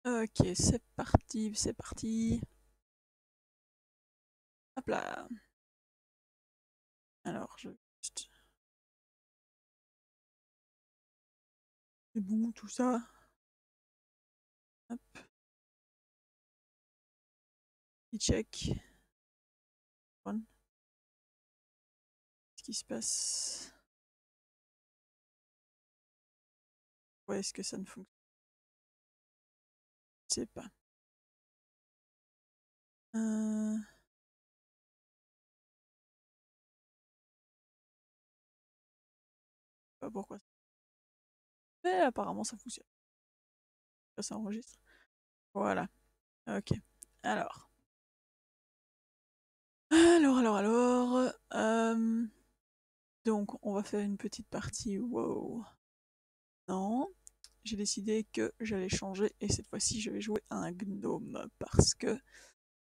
Ok, c'est parti, c'est parti. Hop là. Alors, je... C'est bon, tout ça. Hop, petit check. Bon. Qu'est-ce qui se passe? Ouais, est-ce que ça ne fonctionne? Je sais pas. Euh... Pas pourquoi. Mais apparemment, ça fonctionne. Ça enregistre. Voilà. Ok. Alors. Donc, on va faire une petite partie. Wow. Non. J'ai décidé que j'allais changer et cette fois-ci, je vais jouer un gnome parce que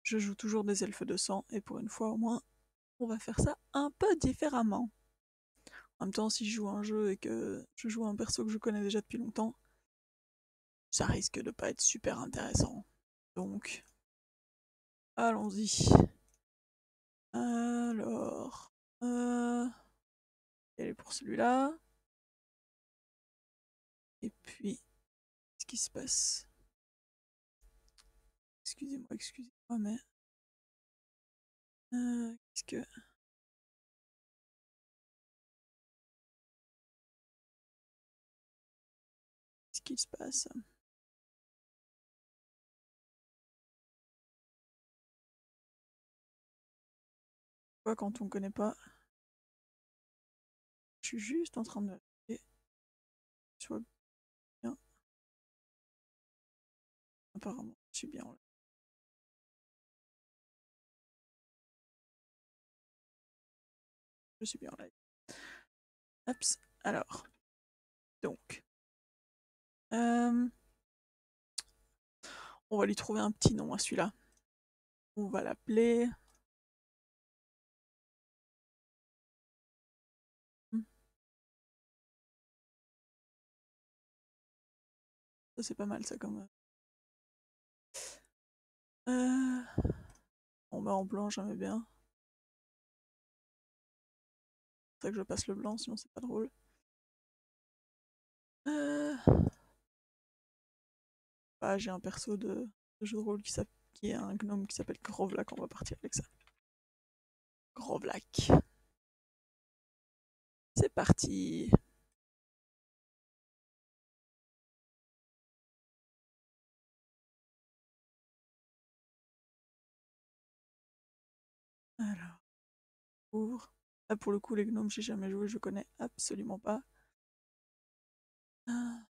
je joue toujours des elfes de sang et pour une fois au moins, on va faire ça un peu différemment. En même temps, si je joue un jeu et que je joue un perso que je connais déjà depuis longtemps, ça risque de pas être super intéressant. Donc, allons-y. Alors, elle est pour celui-là. Et puis, qu'est-ce qui se passe? Excusez-moi, mais qu'est-ce que qu'est-ce qui se passe? Quoi, quand on connaît pas? Je suis juste en train de et soit bien. Apparemment, je suis bien là. Je suis bien là. Hop. Alors, donc, euh, on va lui trouver un petit nom à celui-là. On va l'appeler. Ça, c'est pas mal, ça, comme. On met en blanc, j'aimais bien. C'est ça que je passe le blanc, sinon c'est pas drôle. Euh... Bah, j'ai un perso de jeu de rôle qui est un gnome qui s'appelle Grovlak, on va partir avec ça. Grovlak. C'est parti. Alors, ouvre. Là, pour le coup, les gnomes, j'ai jamais joué, je connais absolument pas. Ah,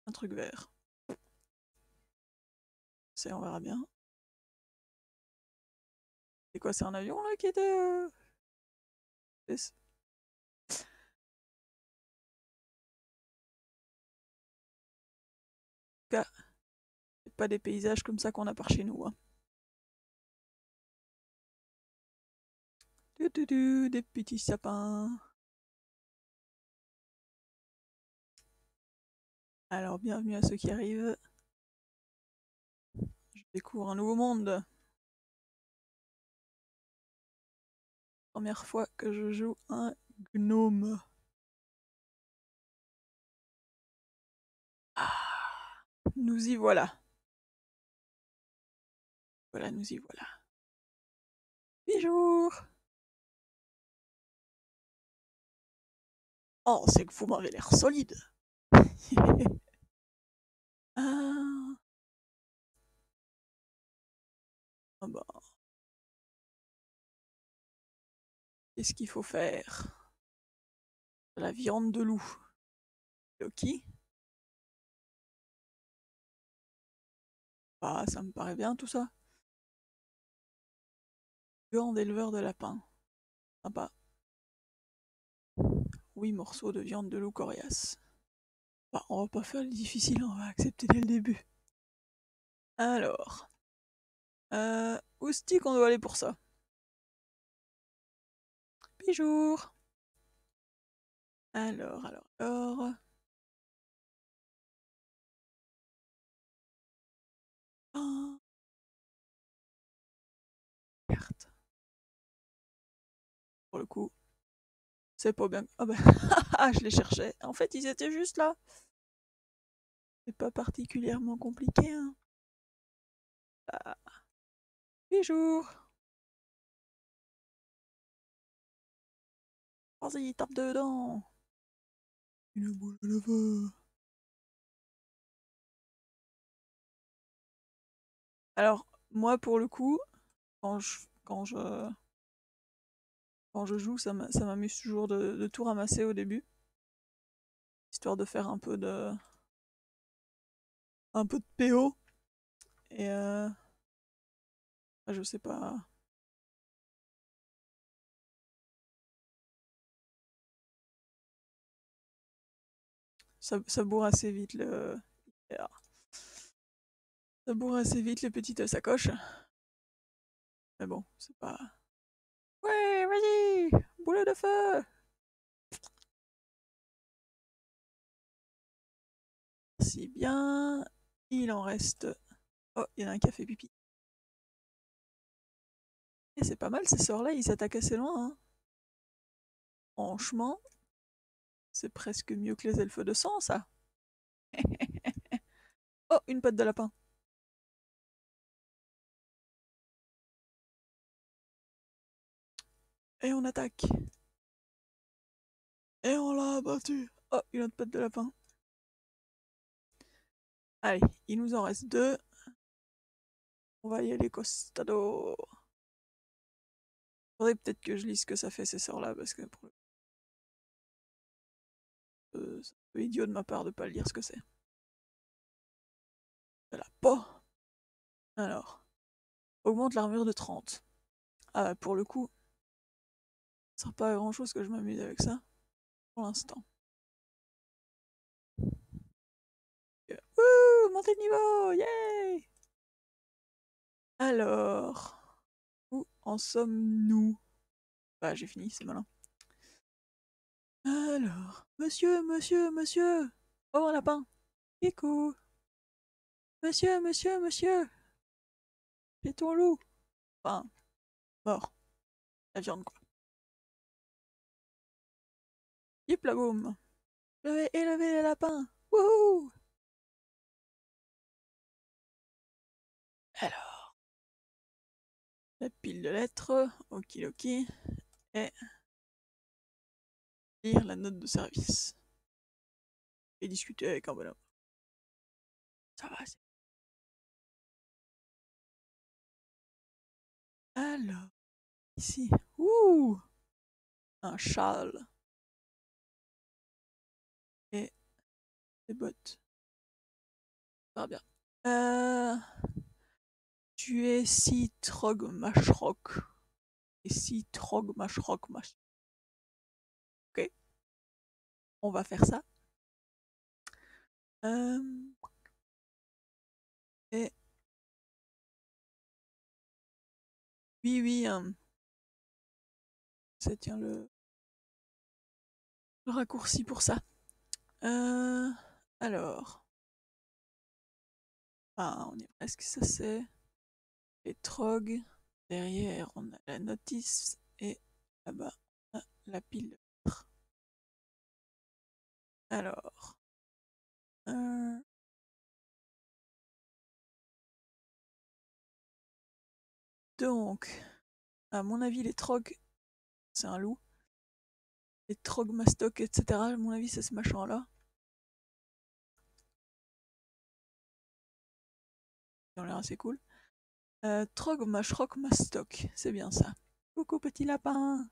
un truc vert. C'est, on verra bien. C'est quoi, c'est un avion là qui était. C'est pas des paysages comme ça qu'on a par chez nous. Hein. Des petits sapins. Alors, bienvenue à ceux qui arrivent. Je découvre un nouveau monde. Première fois que je joue un gnome. Ah, nous y voilà. Voilà, nous y voilà. Bonjour. Oh, c'est que vous m'avez l'air solide. Ah, ah bah, qu'est-ce qu'il faut faire? De la viande de loup. Ok. Bah, ça me paraît bien tout ça. Viande éleveur de lapin. Sympa. Oui, morceau de viande de loup coriace. Bah, on va pas faire le difficile, on va accepter dès le début. Alors, où est-ce qu'on doit aller pour ça? Oui, jour. Alors. Oh, merde. Pour le coup, c'est pas bien. Ah bah, je les cherchais. En fait, ils étaient juste là. C'est pas particulièrement compliqué, hein. Ah, oui, jour. Vas-y, tape dedans. Une boule de feu. Alors, moi, pour le coup, quand je, quand je, quand je joue, ça m'amuse toujours de tout ramasser au début, histoire de faire un peu de PO. Et je sais pas, ça bourre assez vite ça bourre assez vite les petites sacoches. Mais bon, c'est pas. Ouais, vas-y, boule de feu. Si bien, il en reste. Oh, il y en a un qui a fait pipi. Et c'est pas mal ces sorts-là, ils s'attaquent assez loin, hein. Franchement, c'est presque mieux que les elfes de sang, ça. Oh, une patte de lapin. Et on attaque. Et on l'a abattu. Oh, une autre patte de lapin. Allez, il nous en reste deux. On va y aller costado. Faudrait peut-être que je lise ce que ça fait ces sorts-là, parce que c'est un peu idiot de ma part de pas lire ce que c'est. De la peau. Alors, augmente l'armure de 30. Ah, pour le coup, ça sert pas à grand chose que je m'amuse avec ça, pour l'instant. Wouh, montée de niveau, yay! Alors, où en sommes-nous? Bah, j'ai fini, c'est malin. Alors, monsieur! Oh, un lapin! Kikou! Monsieur! C'est ton loup! Enfin, mort. La viande, quoi. Yip la boum! Élevez les lapins! Wouhou! Alors, la pile de lettres, okidoki, et lire la note de service. Et discuter avec un bonhomme. Ça va, c'est. Alors, ici. Ouh! Un châle. Et des bottes. Très bien. Tu es si trog mashrock. Et si trog mashrock mach. Ok, on va faire ça. Euh, et oui, ça tient le raccourci pour ça. Euh, alors, on est presque, ça c'est les trogs. Derrière, on a la notice et là-bas, on a la pile. Alors, euh, donc, à mon avis, les trogs, c'est un loup. Les trogs mastoc, etc. À mon avis, c'est ce machin-là. Ils ont l'air assez cool. Trog mashrock mastoc, c'est bien ça. Coucou petit lapin.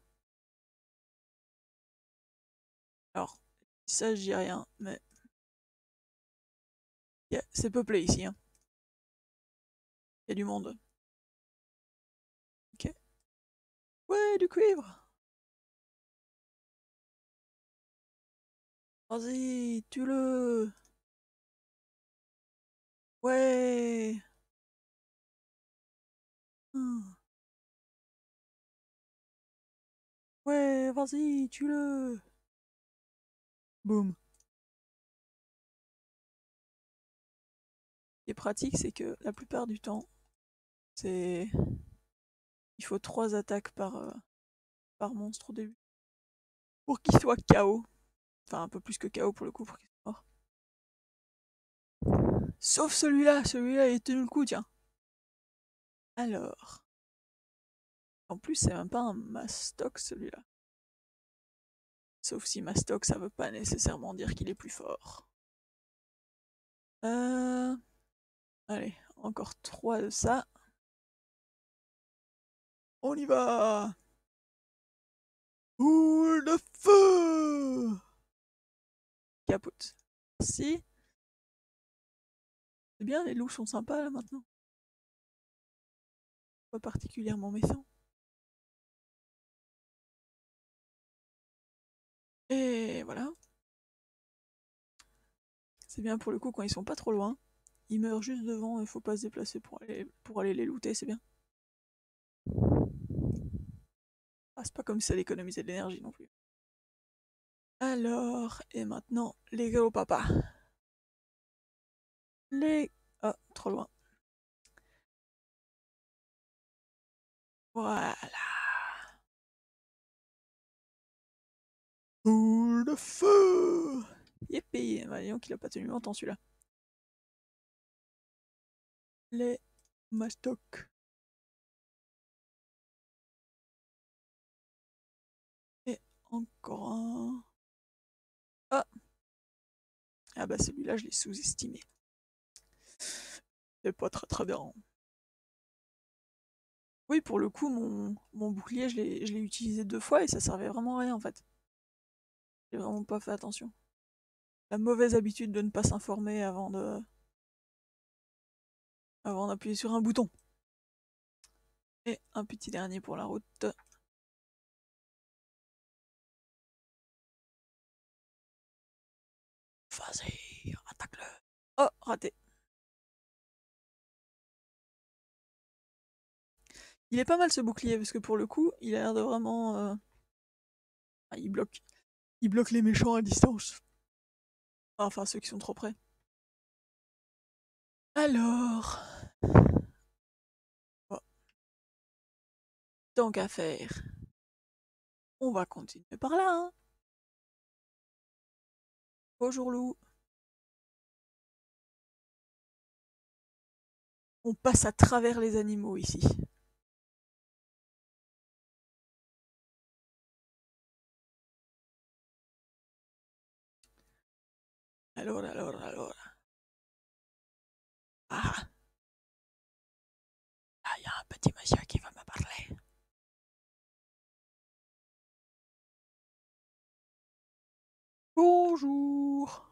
Alors, ça, je dis rien, mais c'est peuplé ici, hein. Il y a du monde. Ok. Ouais, du cuivre. Vas-y, tue-le. Ouais. Hmm. Ouais. Allez, vas-y, tue-le. Boum. Ce qui est pratique, c'est que la plupart du temps, c'est il faut 3 attaques par monstre au début. Pour qu'il soit KO. Enfin, un peu plus que KO pour le coup, pour qu'il soit mort. Sauf celui-là, il a tenu le coup, tiens. Alors. En plus, c'est même pas un mastoc celui-là. Sauf si mastoc, ça veut pas nécessairement dire qu'il est plus fort. Allez, encore 3 de ça. On y va! Boule de feu! Capote. Si. C'est bien, les loups sont sympas là maintenant. Pas particulièrement méfiants. Et voilà. C'est bien pour le coup quand ils sont pas trop loin. Ils meurent juste devant, il faut pas se déplacer pour aller les looter, c'est bien. Ah, c'est pas comme si ça économisait de l'énergie non plus. Alors, et maintenant, les gros papas. Les... Ah, trop loin. Voilà. Boule de feu! Yippee! Bah, disons qu'il a pas tenu longtemps celui-là. Les mastocs. Et encore un. Ah! Ah bah celui-là, je l'ai sous-estimé. C'est pas très très bien. Oui, pour le coup, mon bouclier, je l'ai utilisé 2 fois et ça servait vraiment à rien en fait. J'ai vraiment pas fait attention. La mauvaise habitude de ne pas s'informer avant d'appuyer sur un bouton. Et un petit dernier pour la route. Vas-y, attaque-le. Oh, raté. Il est pas mal ce bouclier parce que pour le coup, il a l'air de vraiment. Ah, il bloque les méchants à distance. Enfin, ceux qui sont trop près. Alors, oh, tant qu'à faire, on va continuer par là. Hein. Bonjour loup. On passe à travers les animaux ici. Alors. Ah, là, il y a un petit monsieur qui va me parler. Bonjour.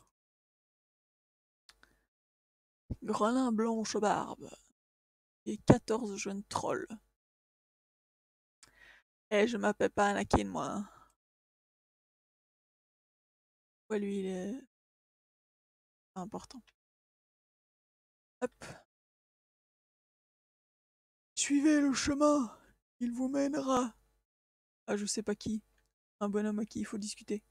Grelin blanche barbe. Et 14 jeunes trolls. Eh, je m'appelle pas Anakin, moi. Hein. Ouais, lui, il est important. Hop. Suivez le chemin. Il vous mènera. Ah, je sais pas qui. Un bonhomme à qui il faut discuter.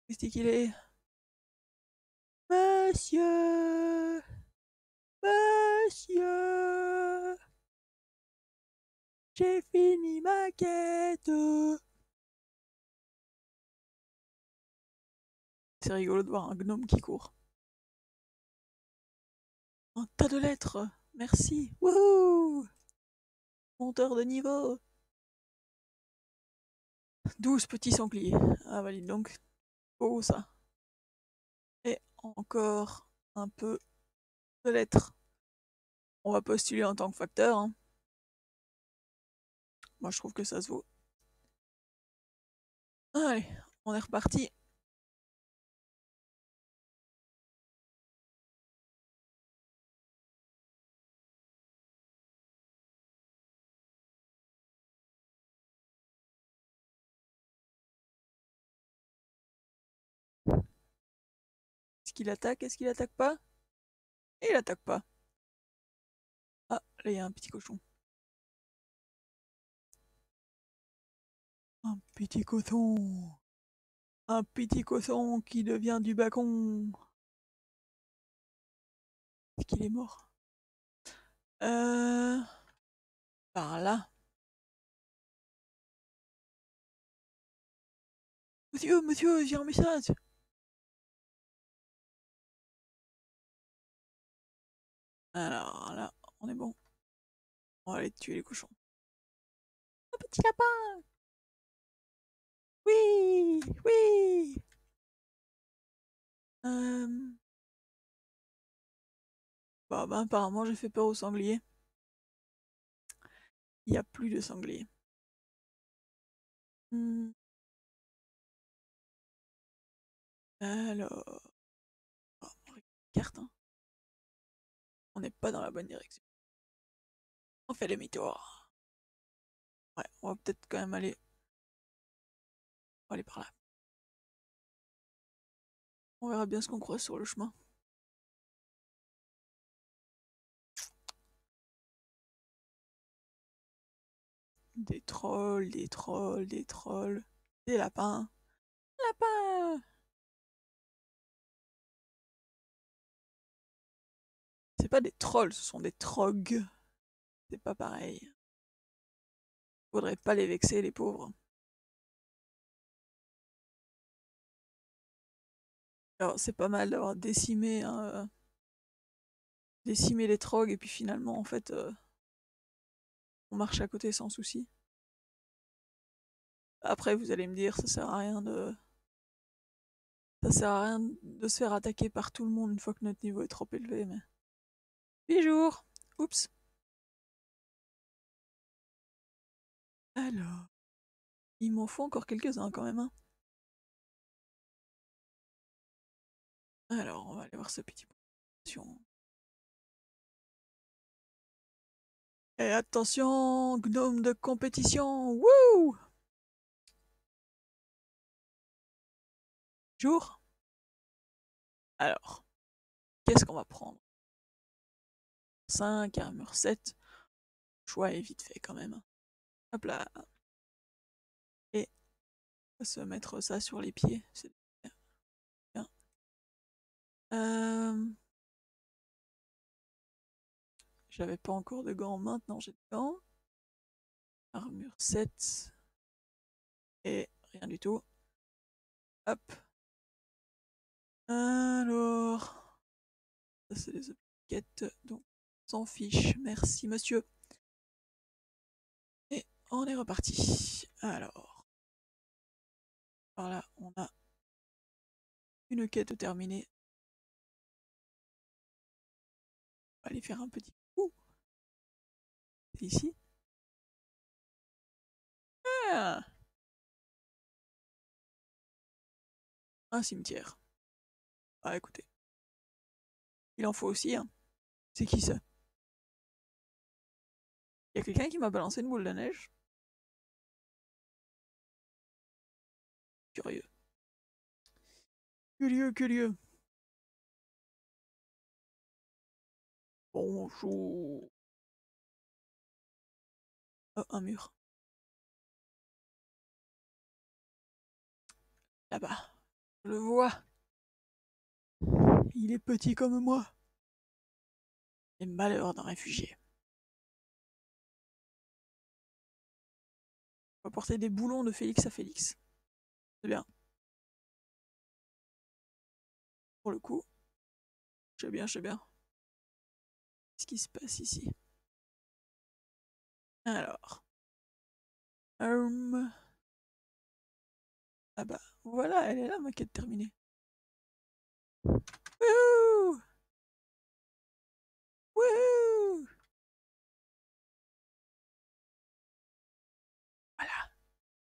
Qu'est-ce qu'il est? Monsieur! Monsieur! J'ai fini ma quête! C'est rigolo de voir un gnome qui court. Un tas de lettres! Merci! Wouhou! Monteur de niveau! 12 petits sangliers. Ah, valide donc. Oh, ça. Et encore un peu de lettres. On va postuler en tant que facteur. Hein. Moi, je trouve que ça se vaut. Allez, on est reparti. Est-ce qu'il attaque? Est-ce qu'il attaque pas? Et il attaque pas. Ah, là, il y a un petit cochon. Un petit coton. Un petit coton qui devient du bacon. Est-ce qu'il est mort? Euh... Par là. Monsieur, j'ai un message. Alors là, on est bon. On va aller tuer les cochons. Un petit lapin. Oui, oui. Euh... Bah, apparemment j'ai fait peur aux sangliers. Il n'y a plus de sangliers. Hmm. Alors... Oh, on regarde la carte, hein. On n'est pas dans la bonne direction. On fait demi-tour. Ouais, on va peut-être quand même aller... On va aller par là. On verra bien ce qu'on croise sur le chemin. Des trolls, des trolls, des trolls. Des lapins. Lapins! C'est pas des trolls, ce sont des trogs. C'est pas pareil. Faudrait pas les vexer, les pauvres. Alors, c'est pas mal d'avoir décimé, hein, décimé les trogs et puis finalement, en fait, on marche à côté sans souci. Après, vous allez me dire, ça sert à rien de... Ça sert à rien de se faire attaquer par tout le monde une fois que notre niveau est trop élevé, mais... 8 jours. Oups. Alors... Il m'en faut encore quelques-uns quand même, hein. Alors, on va aller voir ce petit... Et attention, gnome de compétition. Wouh! Jour. Alors, qu'est-ce qu'on va prendre? 5, armure 7. Choix est vite fait quand même. Hop là. Et on va se mettre ça sur les pieds. C'est bien. Euh... J'avais pas encore de gants, maintenant j'ai des gants. Armure 7. Et rien du tout. Hop. Alors... Ça c'est les étiquettes, donc on s'en fiche. Merci monsieur. Et on est reparti. Alors... Par là, on a une quête terminée. On va aller faire un petit coup. C'est ici. Ah, un cimetière. Ah écoutez, il en faut aussi, hein. C'est qui ça? Y a quelqu'un qui m'a balancé une boule de neige? Curieux. Curieux, curieux. Bonjour. Oh, un mur. Là-bas. Je le vois. Il est petit comme moi. Les malheurs d'un réfugié. On va porter des boulons de Félix à Félix. C'est bien. Pour le coup. Je sais bien, je sais bien. Qu'est-ce qui se passe ici? Alors. Ah bah, voilà, elle est là, ma quête terminée. Wouhou! Wouhou! Voilà,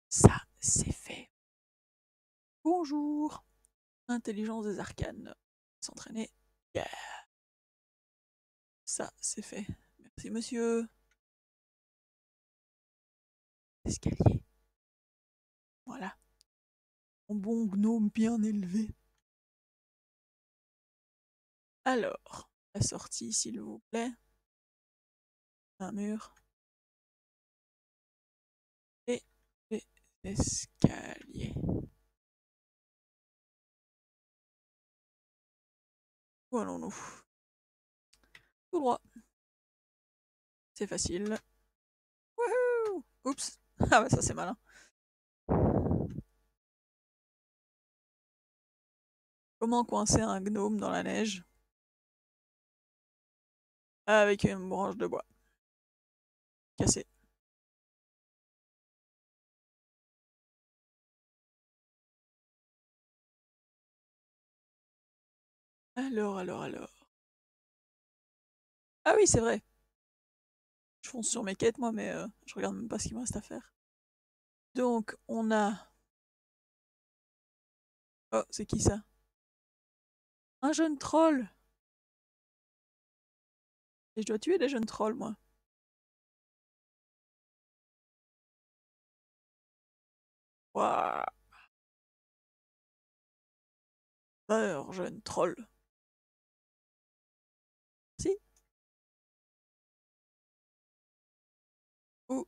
ça, c'est fait. Bonjour. Intelligence des arcanes. S'entraîner. Yeah. Ça, c'est fait. Merci, monsieur. Escalier. Voilà. Mon bon gnome bien élevé. Alors, la sortie, s'il vous plaît. Un mur. Et les Escalier. Où allons-nous? Tout droit. C'est facile. Wouhou! Oups. Ah bah ça c'est malin. Comment coincer un gnome dans la neige? Avec une branche de bois. Cassée. Alors. Ah oui, c'est vrai. Je fonce sur mes quêtes, moi, mais je regarde même pas ce qu'il me reste à faire. Donc, on a... Oh, c'est qui ça? Un jeune troll! Et je dois tuer des jeunes trolls, moi. Waouh! Meurs, jeune troll. Si? Oh,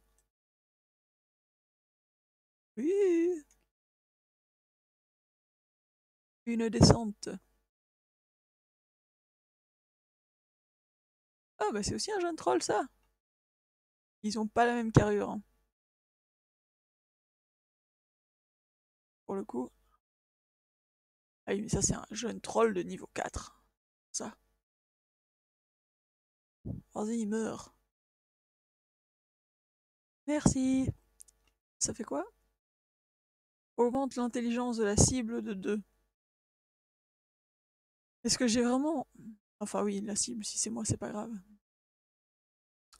oui! Une descente. Ah, bah c'est aussi un jeune troll, ça! Ils ont pas la même carrure, hein, pour le coup. Ah oui, mais ça, c'est un jeune troll de niveau 4. Ça. Vas-y, il meurt. Merci. Ça fait quoi? Augmente l'intelligence de la cible de 2. Est-ce que j'ai vraiment... Enfin oui, la cible, si c'est moi, c'est pas grave.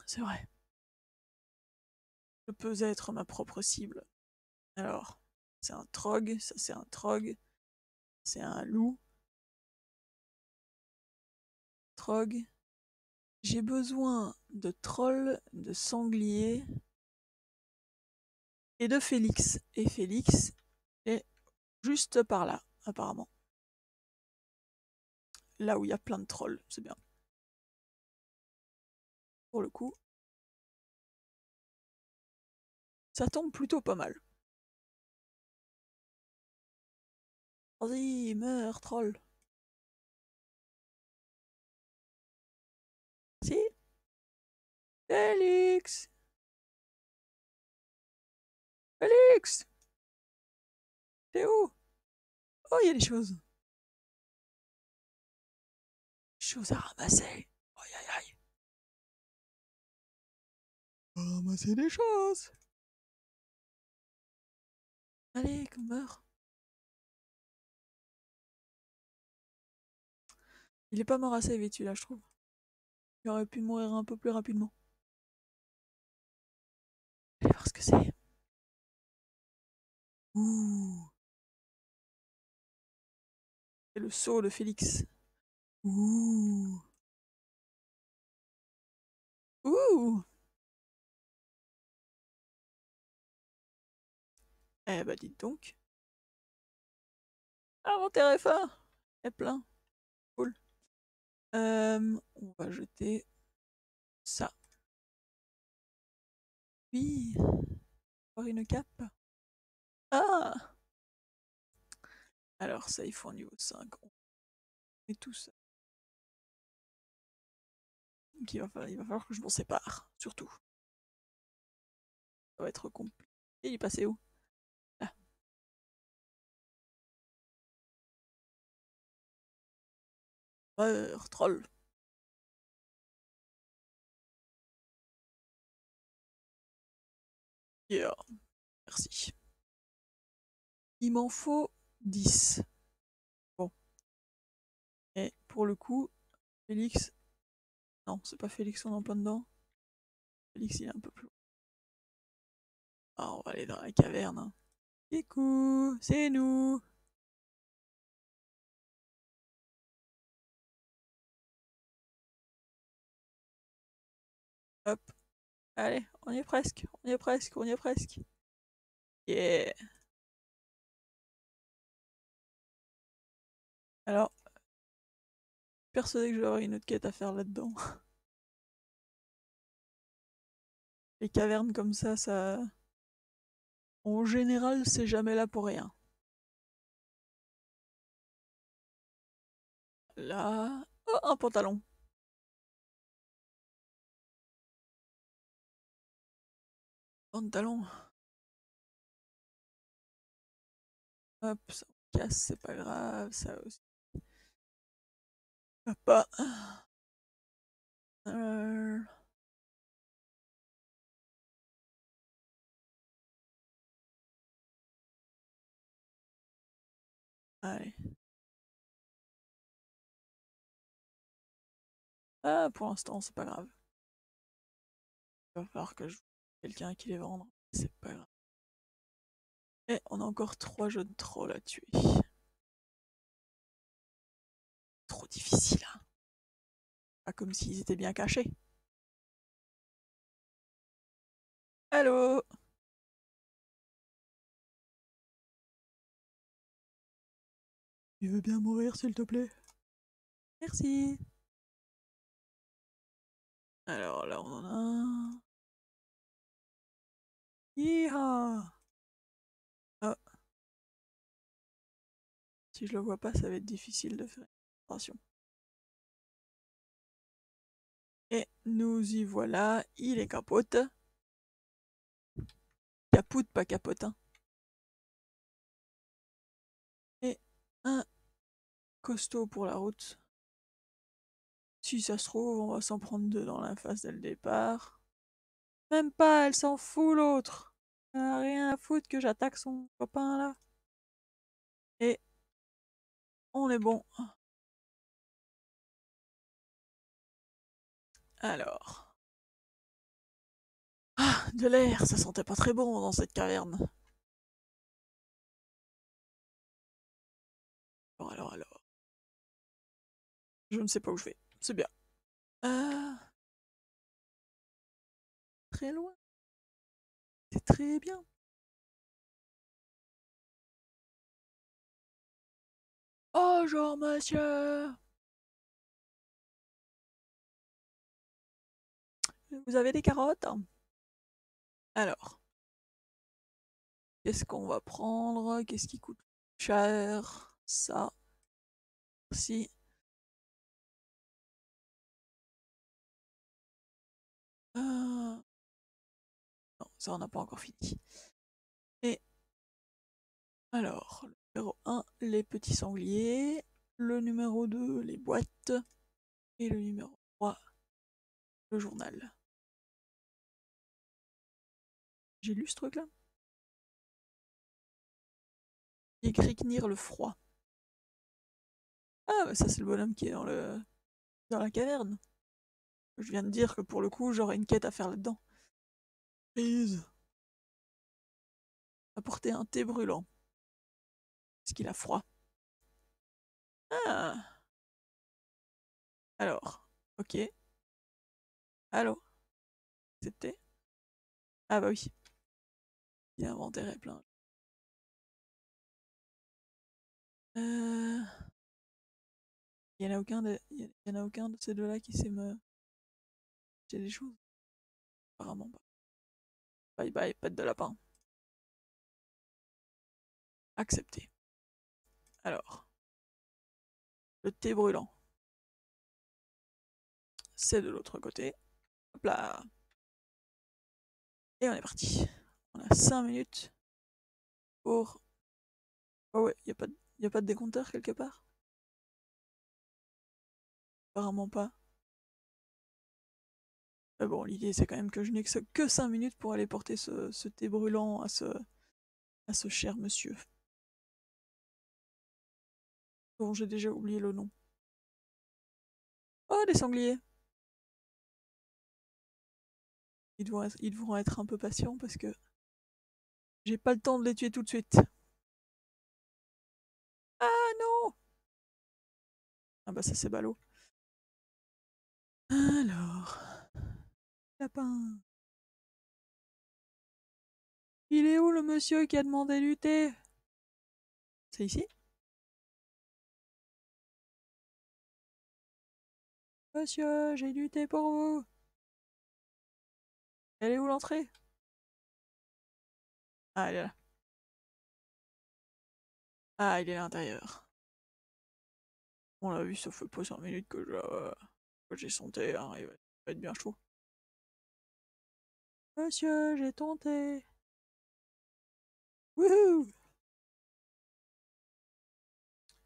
C'est vrai. Je peux être ma propre cible. Alors, c'est un trog, ça c'est un trog, c'est un loup. Trog. J'ai besoin de troll, de sanglier et de Félix. Et Félix est juste par là, apparemment. Là où il y a plein de trolls, c'est bien. Pour le coup, ça tombe plutôt pas mal. Vas-y, meurs, troll. Si? Félix! Félix! T'es où? Oh, il y a des choses. Choses à ramasser. Aïe aïe aïe. Ramasser des choses. Allez, qu'on meurt. Il est pas mort assez vite celui-là, je trouve. Il aurait pu mourir un peu plus rapidement. Allez voir ce que c'est. Ouh. C'est le sceau de Félix. Ouh. Ouh. Eh bah dites donc. Inventaire F1. Il y a plein. Cool. On va jeter ça. Oui. Avoir une cape. Ah. Alors ça, il faut en niveau 5. Et tout ça. Donc il va falloir que je m'en sépare. Surtout. Ça va être compliqué. Il est passé où? Là. Troll. Yeah. Merci. Il m'en faut 10. Bon. Et pour le coup, Félix... Non, c'est pas Félix, on est en plein dedans. Félix, il est un peu plus loin. Ah, on va aller dans la caverne. Hein. Coucou, c'est nous. Hop. Allez, on y est presque. On y est presque, on y est presque. Yeah. Alors, persuadé que je vais avoir une autre quête à faire là-dedans. Les cavernes comme ça... En général, c'est jamais là pour rien. Là... Oh, un pantalon. Pantalon. Hop, ça casse, c'est pas grave, ça aussi. Pas. Euh... Allez. Ah, pour l'instant, c'est pas grave. Il va falloir que je trouve quelqu'un qui les vende. C'est pas grave. Et on a encore 3 jeunes trolls à tuer. Trop difficile, hein. Pas comme s'ils étaient bien cachés. Allô? Tu veux bien mourir, s'il te plaît? Merci. Alors là, on en a un. Yeehaw! Ah, si je le vois pas, ça va être difficile de faire une opération. Et nous y voilà, il est capote. Capote, pas capote, hein. Et un costaud pour la route. Si ça se trouve, on va s'en prendre 2 dans la face dès le départ. Même pas, elle s'en fout l'autre. Elle a rien à foutre que j'attaque son copain là. Et on est bon. Alors. Ah, de l'air, ça sentait pas très bon dans cette caverne. Alors. Je ne sais pas où je vais. C'est bien. Ah, très loin. C'est très bien. Bonjour, monsieur. Vous avez des carottes? Alors, qu'est-ce qu'on va prendre? Qu'est-ce qui coûte cher? Ça. Si. Non, ça on n'a pas encore fini. Et alors, le numéro 1, les petits sangliers. Le numéro 2, les boîtes. Et le numéro 3, le journal. J'ai lu ce truc-là? Écrit Knir le froid. Ah, bah ça c'est le bonhomme qui est dans la caverne. Je viens de dire que pour le coup, j'aurais une quête à faire là-dedans. Prise. Apporter un thé brûlant. Est-ce qu'il a froid? Ah. Alors, ok. Allô? C'était? Ah bah oui. Il a inventaire est plein. Euh... Il y en a aucun de ces deux-là qui sait me... J'ai des choses. Apparemment pas. Bye bye, pète de lapin. Accepté. Alors, le thé brûlant. C'est de l'autre côté. Hop là. Et on est parti. On a 5 minutes pour... Oh ouais, y a pas de décompteur quelque part? Apparemment pas. Mais bon, l'idée c'est quand même que je n'ai que 5 minutes pour aller porter ce thé brûlant à ce cher monsieur. Bon, j'ai déjà oublié le nom. Oh, des sangliers! Ils devront être un peu patients parce que j'ai pas le temps de les tuer tout de suite. Ah non! Ah bah ça c'est ballot. Alors... Lapin. Il est où le monsieur qui a demandé du thé? C'est ici? Monsieur, j'ai du thé pour vous. Elle est où l'entrée? Ah, elle est là. Ah, il est à l'intérieur. On l'a vu, ça fait pas 5 minutes que j'ai son thé, hein, il va être bien chaud. Monsieur, j'ai ton thé. Wouhou!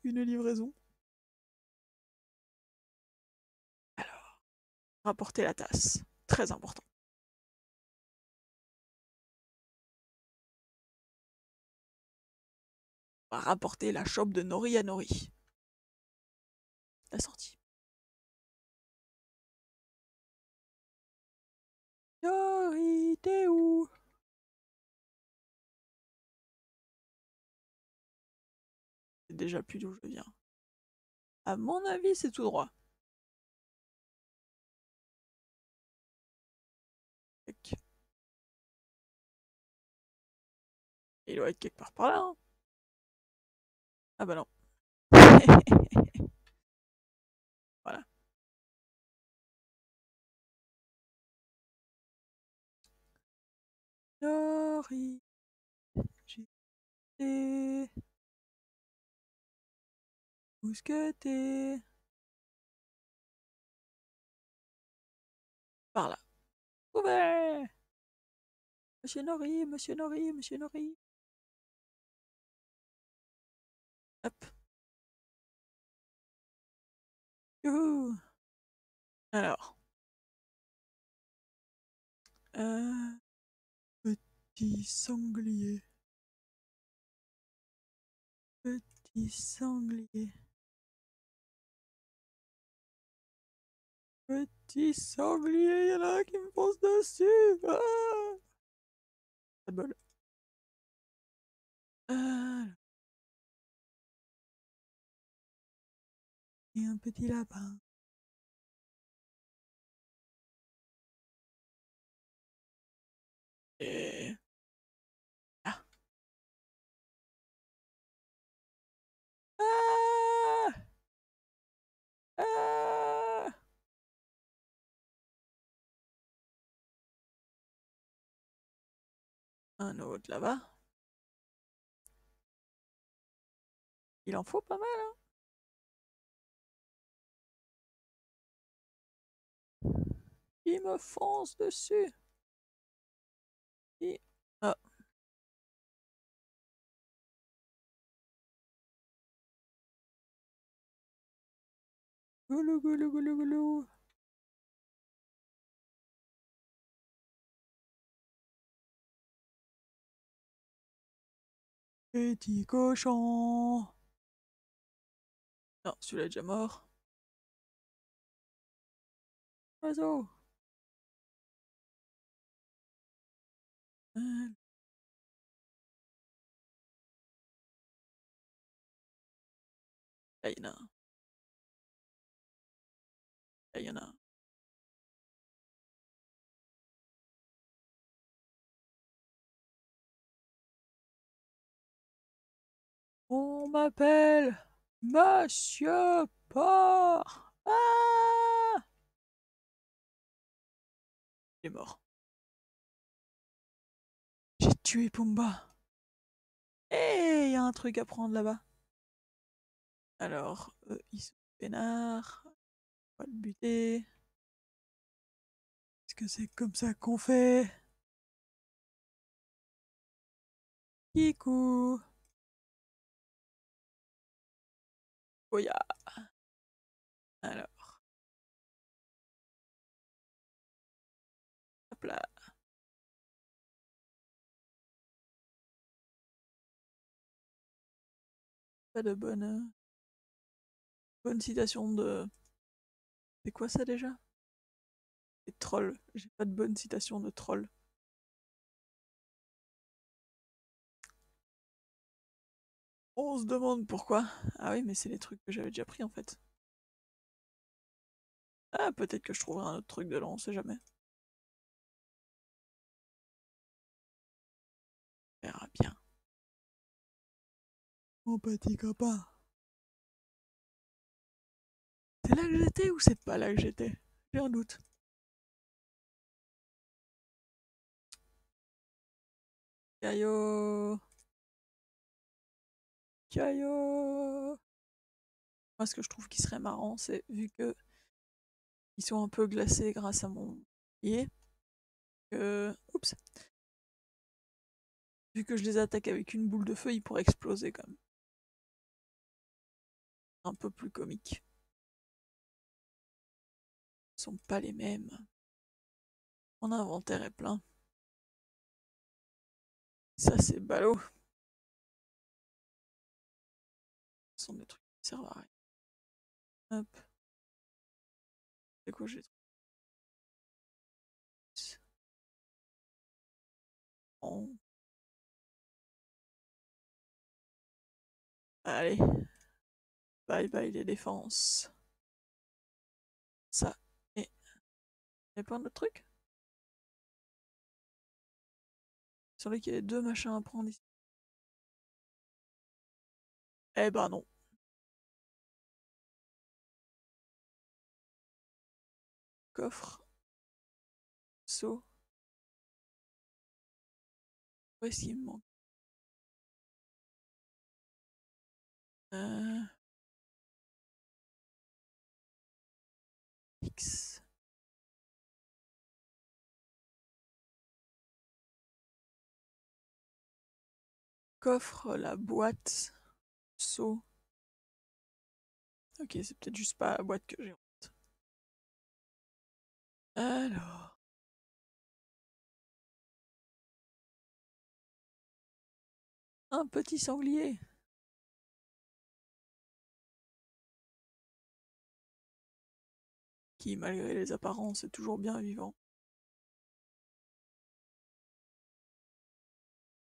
Une livraison. Alors, rapporter la tasse. Très important. On va rapporter la chope de Nori à Nori. La sortie. Nori, t'es où? C'est déjà plus d'où je viens. À mon avis, c'est tout droit. Tac. Il doit être quelque part par là, hein. Ah bah non. Voilà. Nori, j'étais. Où est-ce que t'es? Par là. Ouvert! Monsieur Nori, monsieur Nori, monsieur Nori. Hop. Youhou! Alors. Euh, petit sanglier. Petit sanglier. Petit sanglier, y'en a un qui me fonce dessus. Ah, pas de bol. Ah, et un petit lapin. Et... Ah. Ah, ah. Un autre là-bas. Il en faut pas mal, hein. Il me fonce dessus. Et... Ah, goulou, goulou, goulou, goulou. Petit cochon. Non, celui-là est déjà mort. Oiseau. Ah, là, il y en a un. Là, il y en a un. On m'appelle Monsieur Porc. Ah, il est mort. J'ai tué Pumba. Eh, il y a un truc à prendre là-bas. Alors, ils sont peinards. On va le buter. Est-ce que c'est comme ça qu'on fait? Kikou. Oya. Alors, hop là. Pas de bonne citation de... C'est quoi ça déjà? C'est troll. J'ai pas de bonne citation de troll. On se demande pourquoi. Ah oui, mais c'est les trucs que j'avais déjà pris en fait. Ah, peut-être que je trouverai un autre truc dedans, on sait jamais. On verra bien. Mon petit copain. C'est là que j'étais ou c'est pas là que j'étais? J'ai un doute. Caillot. Caillot. Moi, ce que je trouve qui serait marrant, c'est vu que ils sont un peu glacés grâce à mon pied, oups, vu que je les attaque avec une boule de feu, ils pourraient exploser quand même. Un peu plus comique. Ils sont pas les mêmes. Mon inventaire est plein. Ça, c'est ballot. Ce sont des trucs qui servent à rien. Hop. C'est quoi, j'ai oh. Allez. Bye bye les défenses. Ça. Et. Y'a pas d'autres trucs sur lesquels il y a deux machins à prendre ici. Eh ben non. Coffre. Saut. Où est-ce qu'il me manque euh... X. Coffre, la boîte. Saut. Ok, c'est peut-être juste pas la boîte que j'ai honte. Alors. Un petit sanglier. Qui, malgré les apparences, est toujours bien vivant.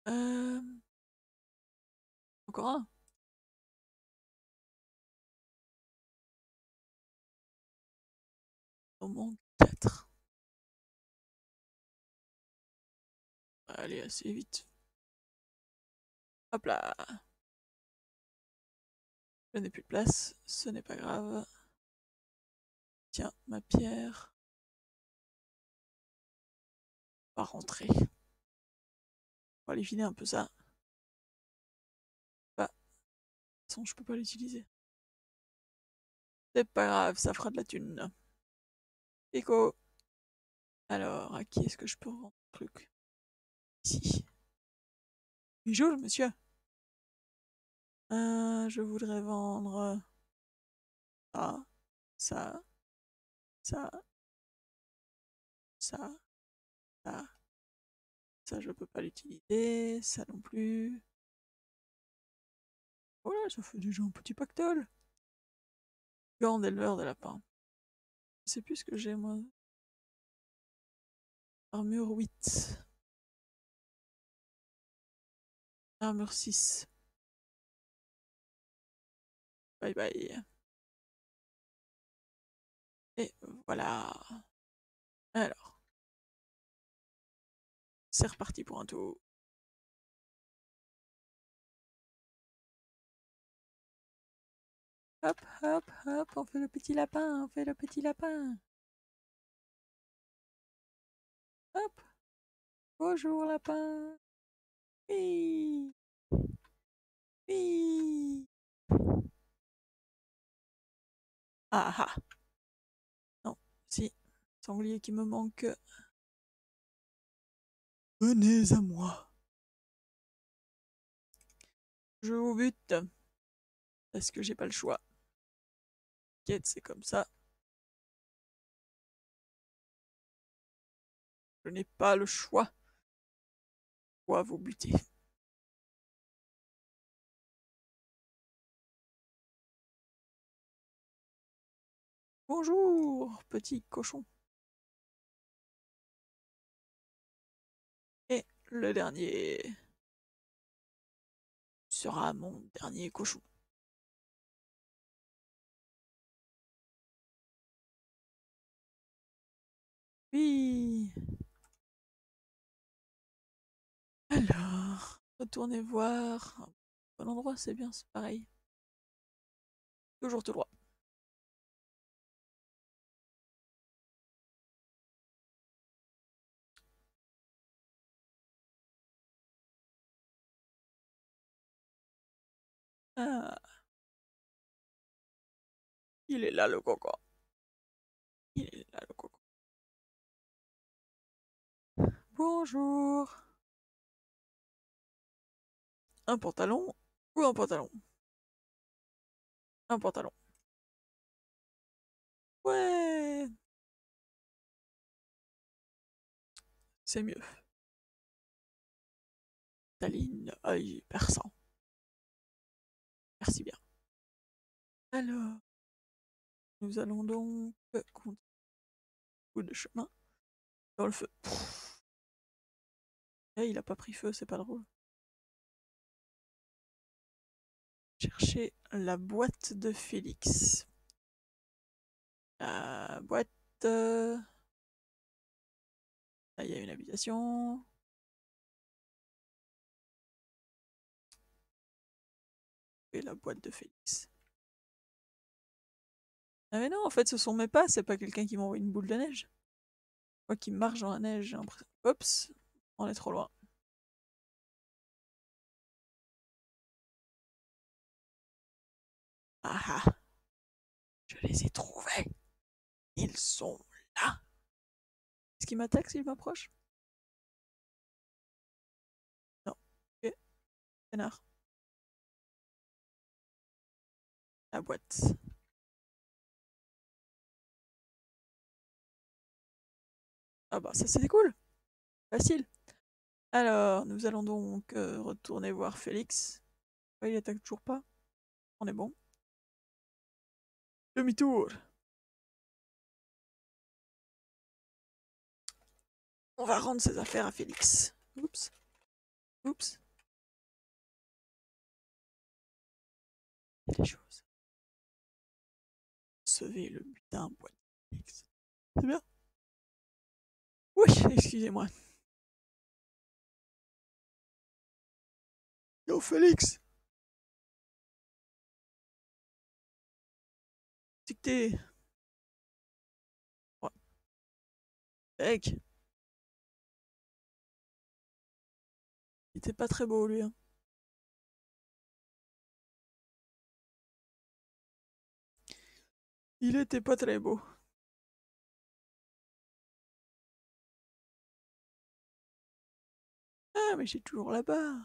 Euh... Encore un. On manque 4. Allez, assez vite. Hop là. Je n'ai plus de place, ce n'est pas grave. Tiens, ma pierre va rentrer. On va aller vider un peu ça. Bah, de toute façon, je peux pas l'utiliser. C'est pas grave, ça fera de la thune. Écho. Alors, à qui est-ce que je peux revendre le truc? Ici. Bonjour, monsieur. Je voudrais vendre ça, ça, ça, ça, ça. Ça, je peux pas l'utiliser. Ça non plus. Voilà, ça fait déjà un petit pactole. Gant d'éleveur de lapins. Je sais plus ce que j'ai, moi. Armure 8. Armure 6. Bye bye. Et voilà. Alors, c'est reparti pour un tour. Hop, hop, hop, on fait le petit lapin, on fait le petit lapin. Hop, bonjour lapin. Oui, oui. Ah ah. Non, si. Sanglier qui me manque. Venez à moi. Je vous bute. Parce que j'ai pas le choix. Quête, c'est comme ça. Je n'ai pas le choix. Je dois vous buter. Bonjour, petit cochon. Et le dernier sera mon dernier cochon. Oui. Alors, retournez voir. Un bon endroit, c'est bien, c'est pareil. Toujours tout droit. Ah, il est là le coco. Il est là le coco. Bonjour. Un pantalon ou un pantalon? Un pantalon. Ouais, c'est mieux. Taline, œil perçant. Merci bien. Alors, nous allons donc continuer bout de chemin dans le feu. Eh, il a pas pris feu, c'est pas drôle. Chercher la boîte de Félix. La boîte. Là, il y a une habitation. Et la boîte de Félix. Ah mais non, en fait, ce sont mes pas, c'est pas quelqu'un qui m'envoie une boule de neige. Moi qui marche dans la neige, j'ai l'impression. Oups, on est trop loin. Ah ah, je les ai trouvés. Ils sont là. Est-ce qu'ils m'attaquent s'ils m'approchent? Non. Ok, canard. La boîte. Ah bah ça c'était cool. Facile. Alors, nous allons donc retourner voir Félix. Ouais, il attaque toujours pas. On est bon. Demi-tour. On va rendre ses affaires à Félix. Oups. Oups. Il y a des choses. Sauver le butin boîte de Félix. C'est bien. Oui, excusez-moi. Yo Félix. Dicté. Ouais. Mec. Il était pas très beau lui. Hein. Il était pas très beau. Ah, mais j'ai toujours là-bas.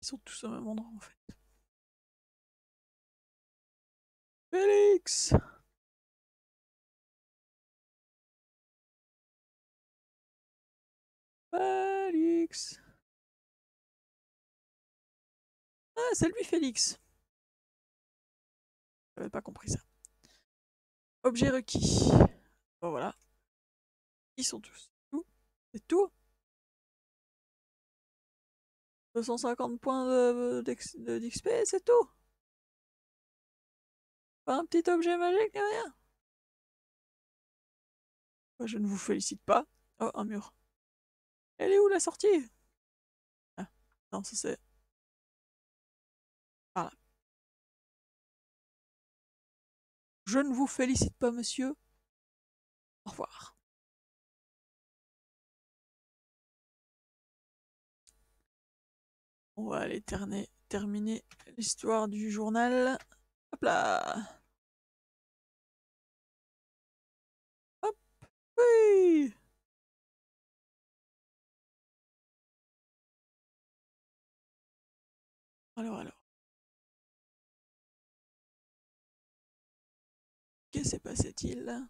Ils sont tous au même endroit en fait. Félix. Félix. Ah, c'est lui Félix. J'avais pas compris ça. Objet requis. Bon voilà. Ils sont tous. Tout. C'est tout. 250 points d'XP, c'est tout. Pas un petit objet magique, rien. Moi, je ne vous félicite pas. Oh, un mur. Elle est où la sortie? Ah, non, ça c'est. Voilà. Je ne vous félicite pas, monsieur. Au revoir. On va aller terminer l'histoire du journal. Hop là. Hop. Oui. Alors. Que s'est passé-t-il?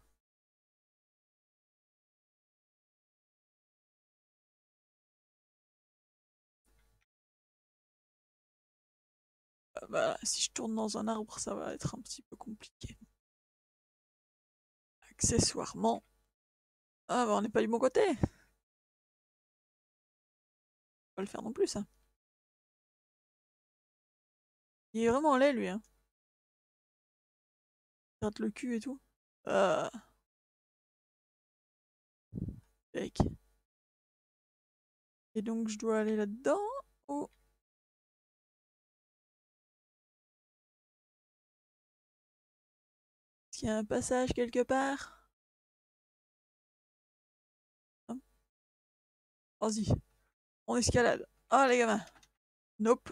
Bah, si je tourne dans un arbre, ça va être un petit peu compliqué. Accessoirement. Ah, bah, on n'est pas du bon côté. On va le faire non plus, ça. Il est vraiment laid, lui. Hein. Gratte le cul et tout. Euh. Fake. Et donc, je dois aller là-dedans ou... Est-ce qu'il y a un passage quelque part? Hop. Vas-y, on escalade. Ah les gamins. Nope.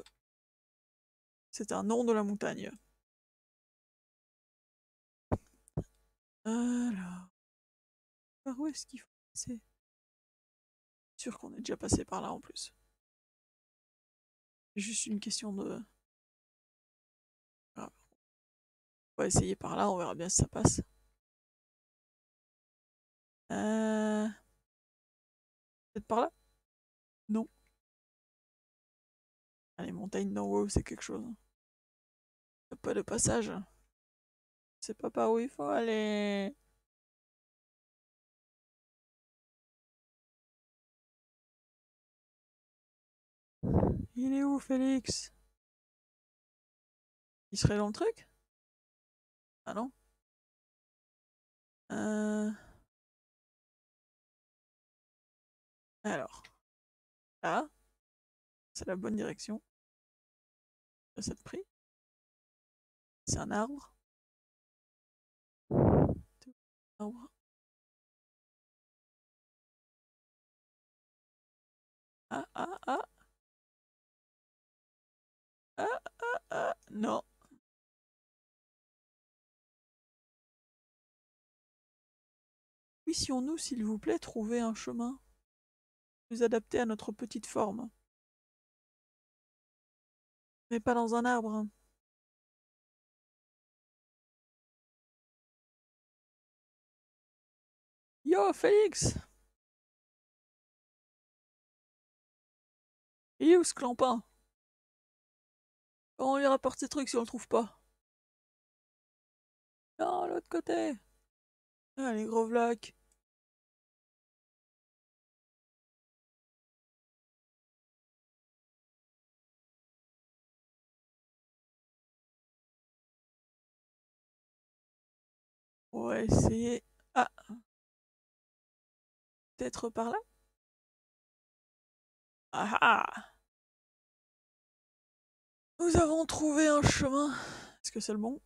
C'est un nom de la montagne. Alors, par où est-ce qu'il faut passer? Sûr qu'on est déjà passé par là en plus. C'est juste une question de... Ah, on va essayer par là, on verra bien si ça passe. Peut-être par là? Non. Allez, montagne d'en haut, c'est quelque chose. Y a pas de passage. C'est pas par où il faut aller. Il est où, Félix? Il serait dans le truc? Ah non? Euh... Alors, là, c'est la bonne direction. Ça te prie. C'est un arbre. Arbre. Ah, ah, ah, ah, ah, ah. Non. Puissions-nous, s'il vous plaît, trouver un chemin plus adapté à notre petite forme? Mais pas dans un arbre. Yo, Félix! Il est où ce clampin? Comment on lui rapporte ces trucs si on le trouve pas? Non, l'autre côté! Ah, les gros vlacs. On va essayer. Ah, peut-être par là? Ah ah! Nous avons trouvé un chemin. Est-ce que c'est le bon?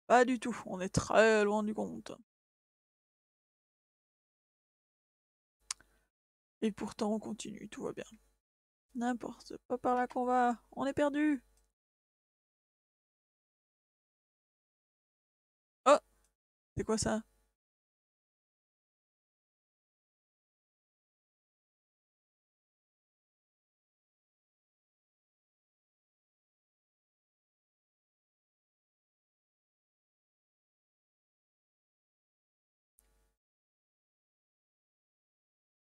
Pas du tout, on est très loin du compte. Et pourtant on continue, tout va bien. N'importe, pas par là qu'on va, on est perdu. Oh, c'est quoi ça?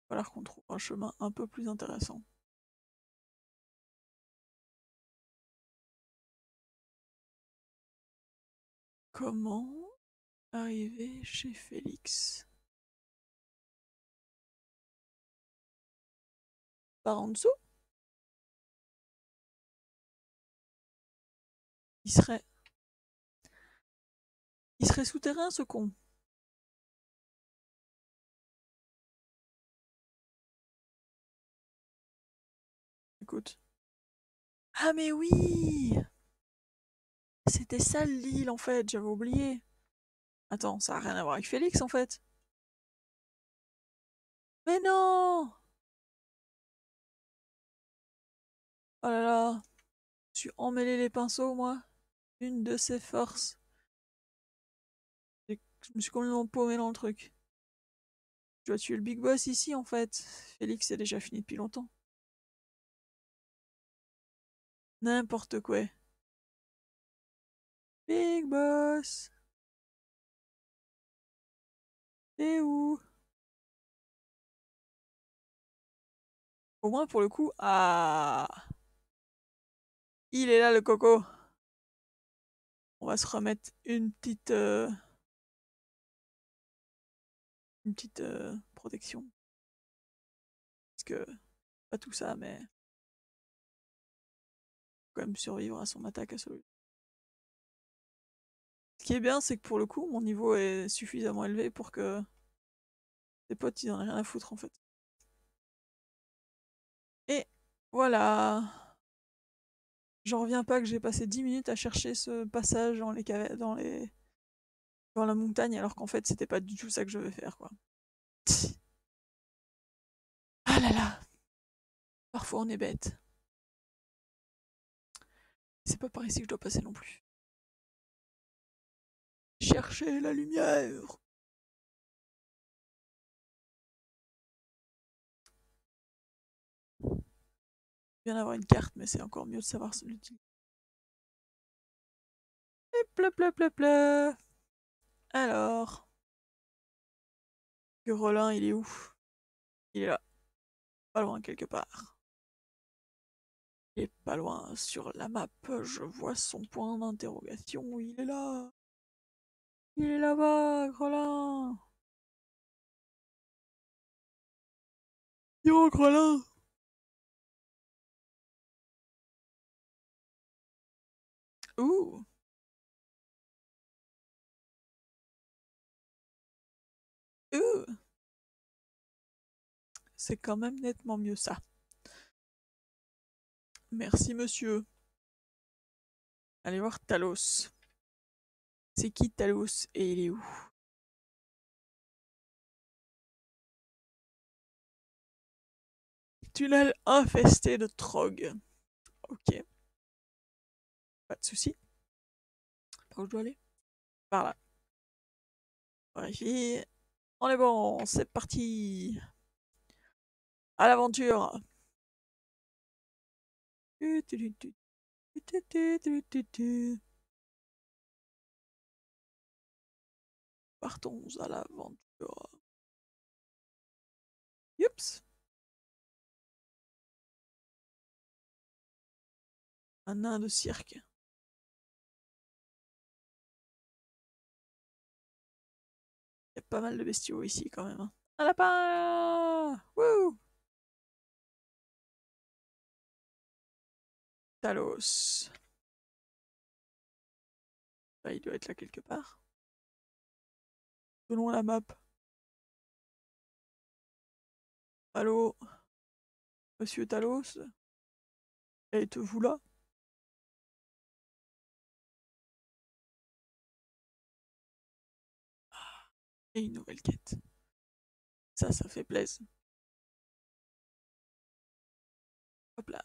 Il va falloir qu'on trouve un chemin un peu plus intéressant. Comment arriver chez Félix? Par en dessous? Il serait... Il serait souterrain ce con. Écoute. Ah mais oui! C'était ça l'île en fait, j'avais oublié. Attends, ça a rien à voir avec Félix en fait. Mais non! Oh là là, je suis emmêlé les pinceaux moi. Une de ses forces. Je me suis complètement paumé dans le truc. Je dois tuer le big boss ici en fait. Félix est déjà fini depuis longtemps. N'importe quoi. Big boss, t'es où? Au moins pour le coup, ah, il est là le coco. On va se remettre une petite protection. Parce que pas tout ça, mais quand même survivre à son attaque à celui. Ce qui est bien, c'est que pour le coup, mon niveau est suffisamment élevé pour que tes potes ils en aient rien à foutre en fait. Et voilà. J'en reviens pas que j'ai passé 10 minutes à chercher ce passage dans la montagne alors qu'en fait c'était pas du tout ça que je veux faire quoi. Ah là là. fois on est bête. C'est pas par ici que je dois passer non plus. Cherchez la lumière. Bien d'avoir une carte, mais c'est encore mieux de savoir l'utiliser. Et ple ple ple ple. Alors, Grelin, il est où? Il est là, pas loin quelque part. Il est pas loin sur la map, je vois son point d'interrogation, il est là. Il est là-bas, Grelin. Yo, Grelin. Ouh. Ouh. C'est quand même nettement mieux ça. Merci, monsieur. Allez voir Talos. C'est qui Talos et il est où? Tunnel infesté de Trog. Ok, pas de soucis. Par où je dois aller? Par là. Vérifie. On est bon, c'est parti. À l'aventure. Partons à l'aventure. Youps. Un nain de cirque. Il y a pas mal de bestiaux ici quand même. Un lapin. Wouh. Talos. Bah, il doit être là quelque part. Selon la map. Allô, monsieur Talos? Êtes-vous là? Et une nouvelle quête. Ça fait plaisir. Hop là.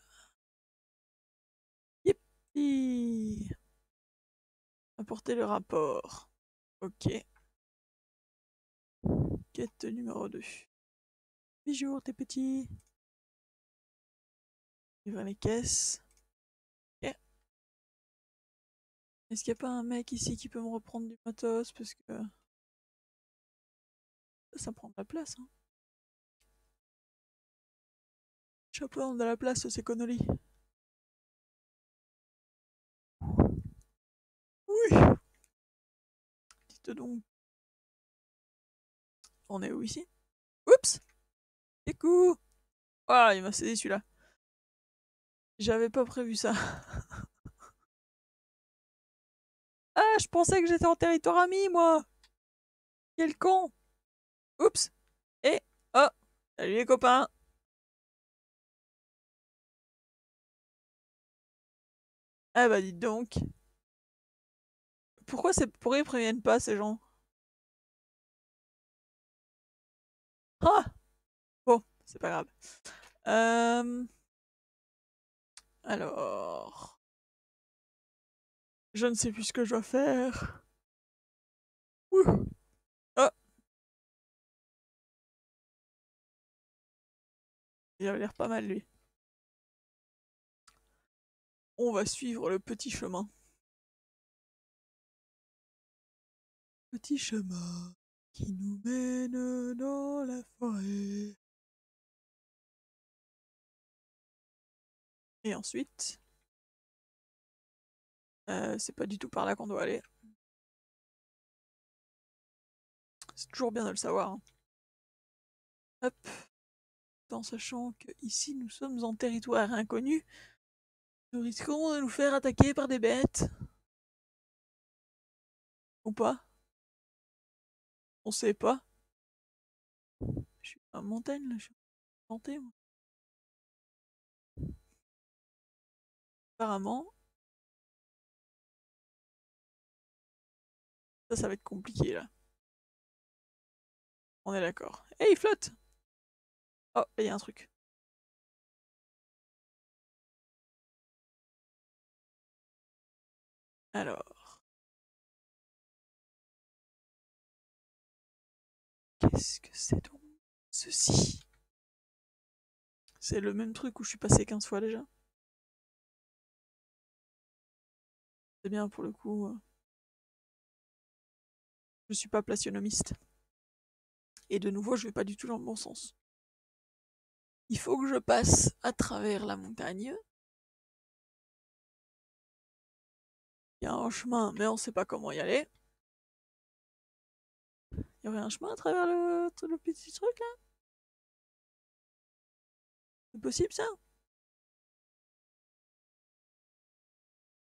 Yippee! Apporter le rapport. Ok. Quête numéro 2. Bonjour, t'es petit. Livrer les caisses. Ok. Est-ce qu'il n'y a pas un mec ici qui peut me reprendre du matos? Parce que ça prend de la place. Hein. Je vais prendre de la place, ces conneries. Oui! Dites donc. On est où ici? Oups! Écoute! Ah, il m'a saisi celui-là. J'avais pas prévu ça. Ah, je pensais que j'étais en territoire ami, moi! Quel con! Oups! Et... Oh! Salut les copains! Ah bah dites donc. Pourquoi ils préviennent pas ces gens? Ah! Bon, c'est pas grave. Euh... Alors... Je ne sais plus ce que je dois faire. Ouh. Oh! Il a l'air pas mal lui. On va suivre le petit chemin. Petit chemin qui nous mène dans la forêt. Et ensuite... c'est pas du tout par là qu'on doit aller. C'est toujours bien de le savoir. Hein. Hop. En sachant que ici nous sommes en territoire inconnu, nous risquons de nous faire attaquer par des bêtes. Ou pas? On sait pas. Je suis à montagne là, je suis tenté moi. Apparemment, ça va être compliqué là. On est d'accord. Eh, il flotte! Oh, il y a un truc. Alors, qu'est-ce que c'est donc ceci? C'est le même truc où je suis passé 15 fois déjà. C'est bien pour le coup. Je suis pas plasionomiste. Et de nouveau, je vais pas du tout dans le bon sens. Il faut que je passe à travers la montagne. Il y a un chemin, mais on sait pas comment y aller. Il y aurait un chemin à travers le petit truc là? C'est possible ça?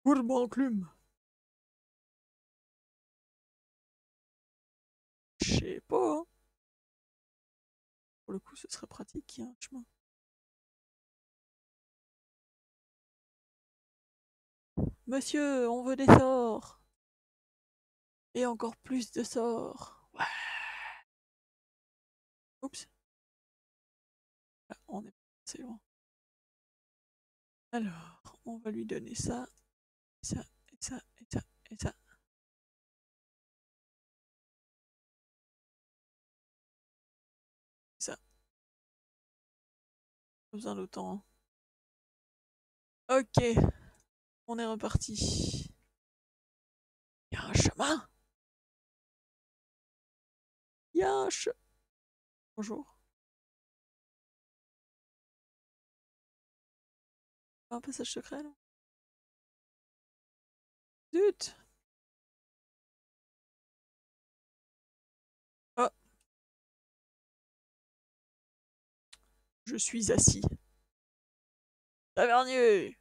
Courbe enclume. Je sais pas, hein. Pour le coup, ce serait pratique qu'il y ait un chemin. Monsieur, on veut des sorts. Et encore plus de sorts. Ouais. Oups. Ah, on est assez loin. Alors, on va lui donner ça, ça, et ça, et ça, et ça. Et ça. Pas besoin d'autant, hein. Ok, on est reparti. Il y a un chemin. Il y a un chemin. Bonjour. Un passage secret là. Zut. Oh, je suis assis. Tavernier,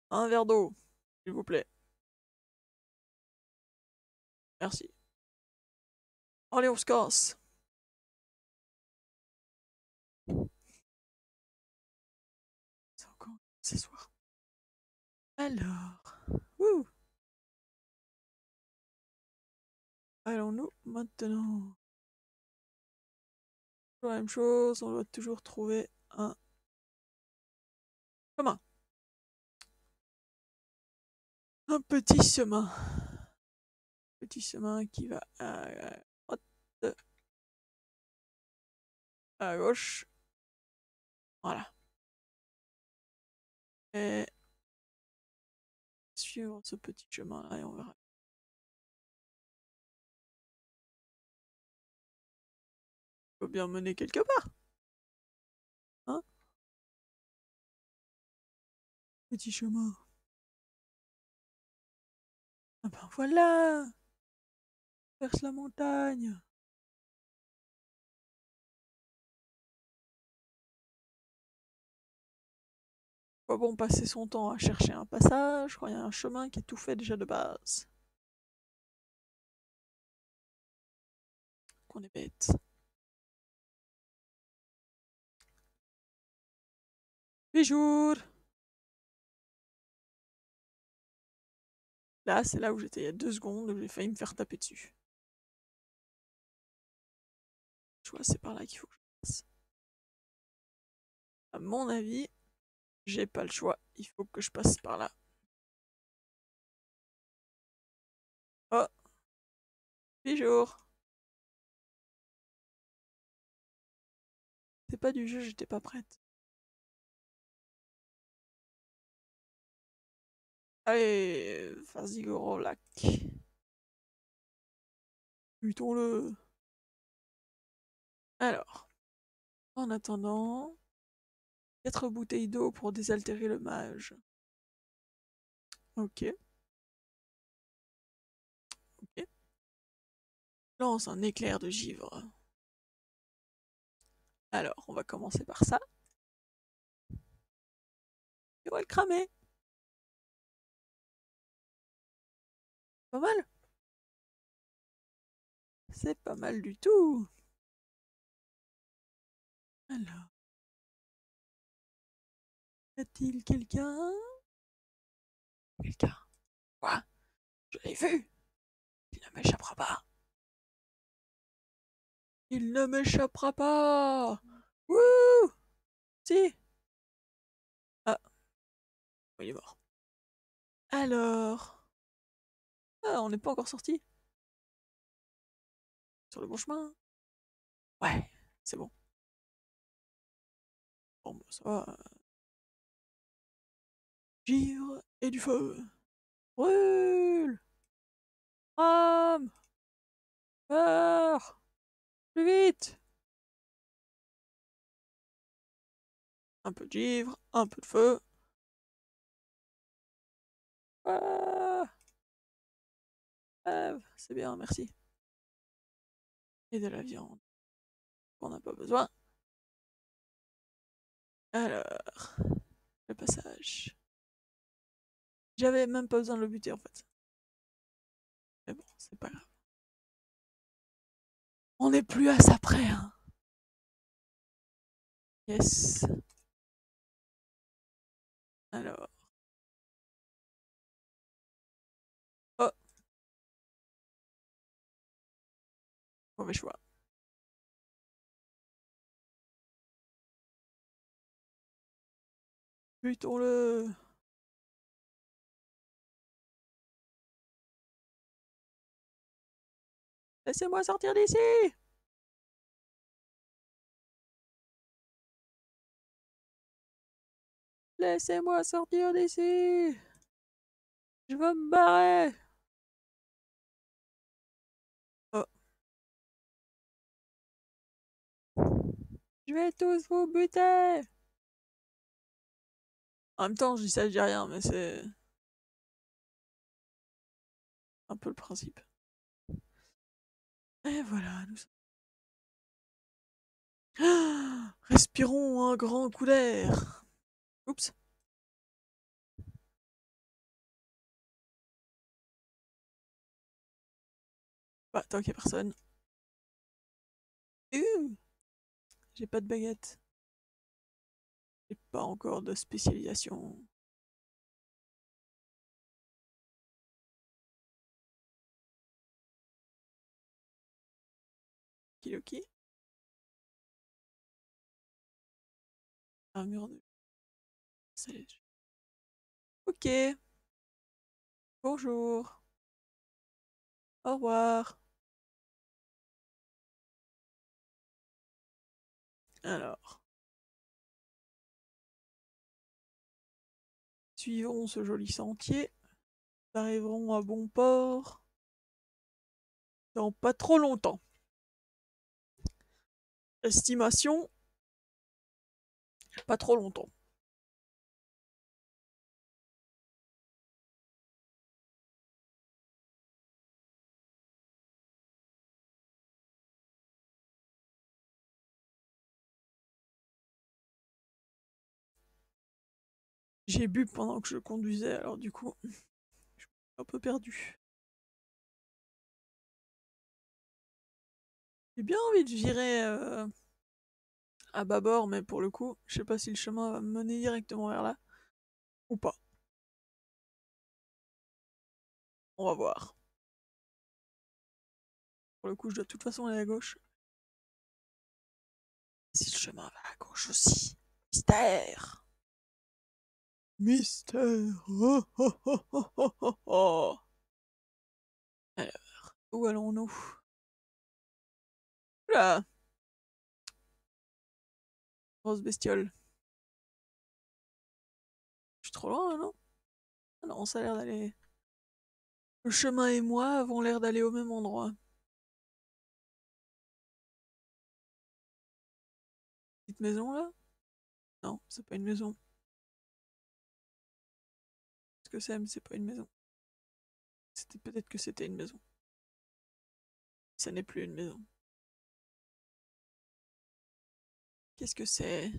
un verre d'eau, s'il vous plaît. Merci. Allez, on se casse. C'est encore ce soir. Alors, wouh. Allons-nous maintenant. La même chose, on doit toujours trouver un chemin. Un petit chemin. Petit chemin qui va à droite, à gauche. Voilà. Et suivre ce petit chemin-là et on verra. Il faut bien mener quelque part. Hein? Petit chemin. Ah ben voilà! Verse la montagne. Pas bon passer son temps à chercher un passage quand il y a un chemin qui est tout fait déjà de base. Qu'on est bête. Bonjour! Là, c'est là où j'étais il y a 2 secondes, où j'ai failli me faire taper dessus. Je vois, c'est par là qu'il faut que je passe. À mon avis, j'ai pas le choix. Il faut que je passe par là. Oh! Bonjour! C'est pas du jeu, j'étais pas prête. Allez, vas-y, gros lac. Butons-le. Alors, en attendant, 4 bouteilles d'eau pour désaltérer le mage. Ok, ok. Lance un éclair de givre. Alors, on va commencer par ça. Et on va le cramer. Pas mal. C'est pas mal du tout. Alors, y a-t-il quelqu'un? Quelqu'un. Quoi? Je l'ai vu. Il ne m'échappera pas. Il ne m'échappera pas. Wouh! Si. Ah, il est mort. Alors... Ah, on n'est pas encore sorti. Sur le bon chemin. Ouais, c'est bon. Bon, bah, ça va. Givre et du feu. Brûle! Rame! Meurs! Plus vite! Un peu de givre, un peu de feu. Ah! C'est bien, merci. Et de la viande. On n'a pas besoin. Alors, le passage. J'avais même pas besoin de le buter en fait. Mais bon, c'est pas grave. On n'est plus à ça près, hein. Yes. Alors. Oh, mauvais choix. Butons-le. Laissez-moi sortir d'ici. Laissez-moi sortir d'ici. Je veux me barrer. Oh, je vais tous vous buter. En même temps, je dis ça, je dis rien, mais c'est un peu le principe. Et voilà, nous sommes... Ah, respirons un grand coup d'air. Oups. Bah, tant qu'il y a personne. J'ai pas de baguette. J'ai pas encore de spécialisation. Kiloki. Armure de salage. Ok. Bonjour. Au revoir. Alors, suivons ce joli sentier. Nous arriverons à bon port dans pas trop longtemps. Estimation, pas trop longtemps. J'ai bu pendant que je conduisais, alors du coup, je suis un peu perdu. J'ai bien envie de virer à bâbord, mais pour le coup, je sais pas si le chemin va me mener directement vers là ou pas. On va voir. Pour le coup, je dois de toute façon aller à gauche. Si le chemin va à gauche aussi. Mystère! Mystère! Oh, oh, oh, oh, oh, oh, oh. Alors, où allons-nous? Oula! Grosse bestiole. Je suis trop loin, non? Ah non, ça a l'air d'aller... Le chemin et moi avons l'air d'aller au même endroit. Petite maison, là? Non, c'est pas une maison. Ce que c'est, mais c'est pas une maison. C'était peut-être que c'était une maison. Ça n'est plus une maison. Qu'est-ce que c'est?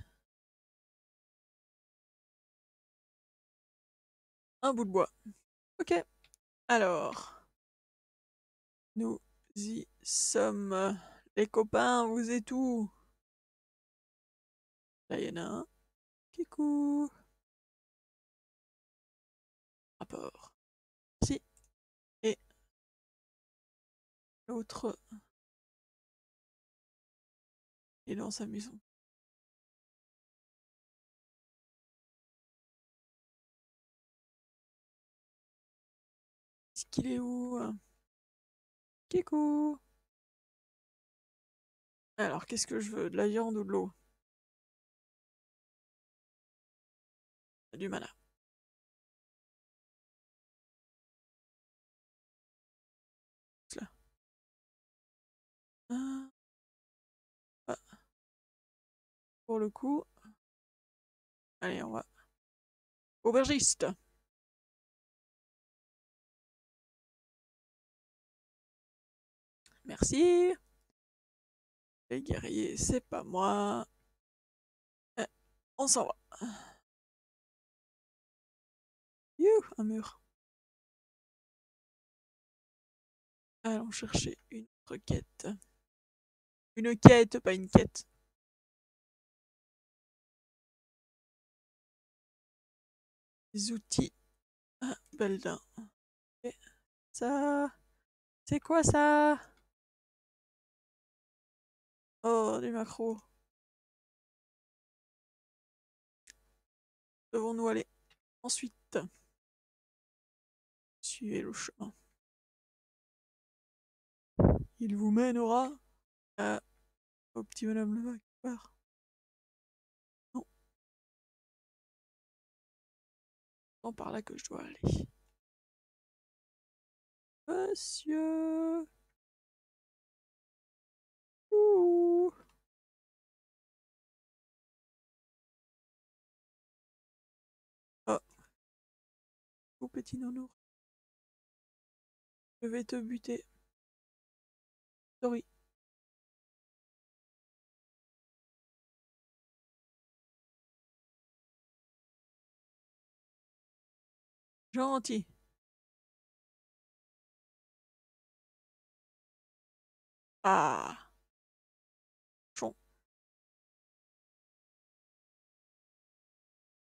Un bout de bois. Ok. Alors, nous y sommes. Les copains, vous êtes où? Là, il y en a un. Kikou. Rapport. Si. Et l'autre est dans sa maison. il est où? Kikou! Alors, qu'est-ce que je veux? De la viande ou de l'eau? Du mana. Là. Ah, ah, pour le coup. Allez, on va. Aubergiste! Merci! Les guerriers, c'est pas moi. Eh, on s'en va. Youh, un mur. Allons chercher une autre quête. Une quête, pas une quête. Des outils. Ah, Beldin. Et ça. C'est quoi ça? Oh, des macros. Devons-nous aller ensuite? Suivez le chemin. Il vous mènera à... au petit madame le vainqueur. Non, c'est par là que je dois aller. Monsieur. Ouh. Oh, oh petit nounours. Je vais te buter. Sorry. Gentil. Ah. Chon.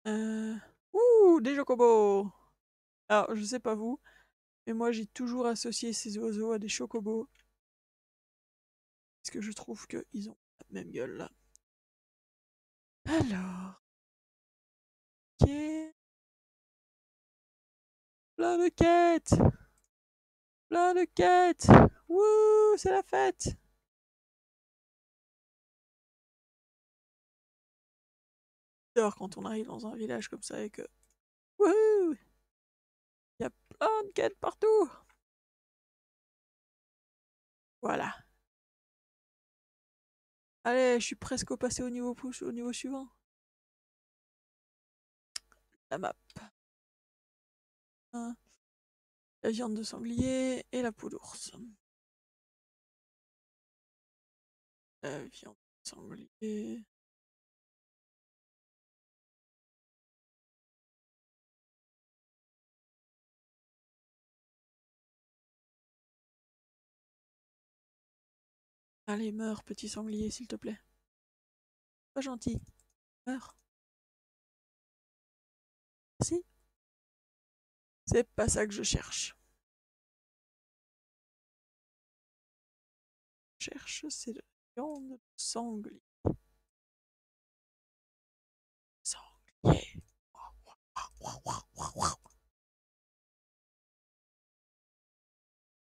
Euh... Ouh, des chocobos. Alors, je sais pas vous, mais moi j'ai toujours associé ces oiseaux à des chocobos. Parce que je trouve qu'ils ont la même gueule là. Alors, ok. Plein de quêtes. Plein de quêtes. Wouh, c'est la fête. J'adore quand on arrive dans un village comme ça et que... Wouhou, il y a plein de quêtes partout. Voilà. Allez, je suis presque passé au niveau push, au niveau suivant. La map. Hein, la viande de sanglier et la peau d'ours. La viande de sanglier. Allez, meurs, petit sanglier, s'il te plaît. Pas gentil. Meurs. Si. C'est pas ça que je cherche. Je cherche, c'est de la viande de sanglier. Sanglier.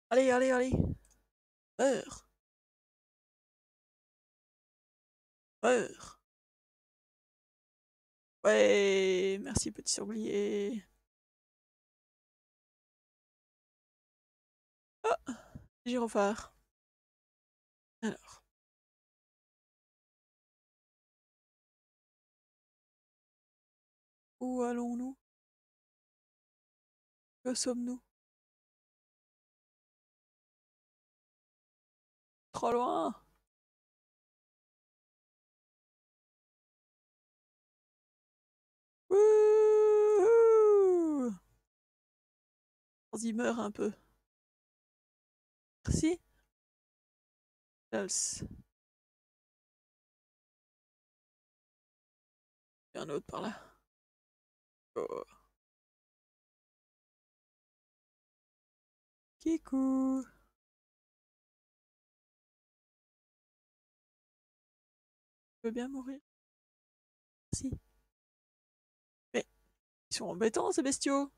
Allez, allez, allez. Meurs. Meurs. Ouais, merci petit sanglier. Ah, gyrophare. Alors, où allons-nous? Que sommes-nous? Trop loin. Wouhou! Vas-y, meurs un peu. Merci. Else. Il y a un autre par là. Oh. Kikou. Tu veux bien mourir? Si. Mais ils sont embêtants ces bestiaux.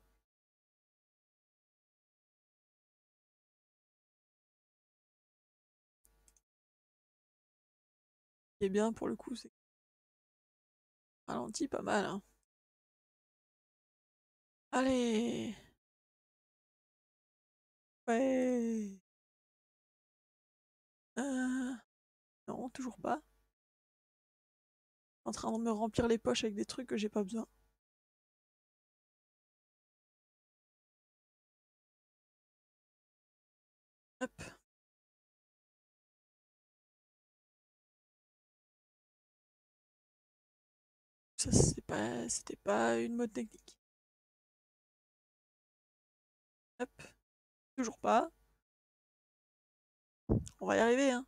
qui est bien pour le coup, c'est ralenti pas mal, hein. Allez! Ouais! Euh, Non, toujours pas. En train de me remplir les poches avec des trucs que j'ai pas besoin. Hop. Ça, c'était pas une mode technique. Hop. Toujours pas. On va y arriver, hein.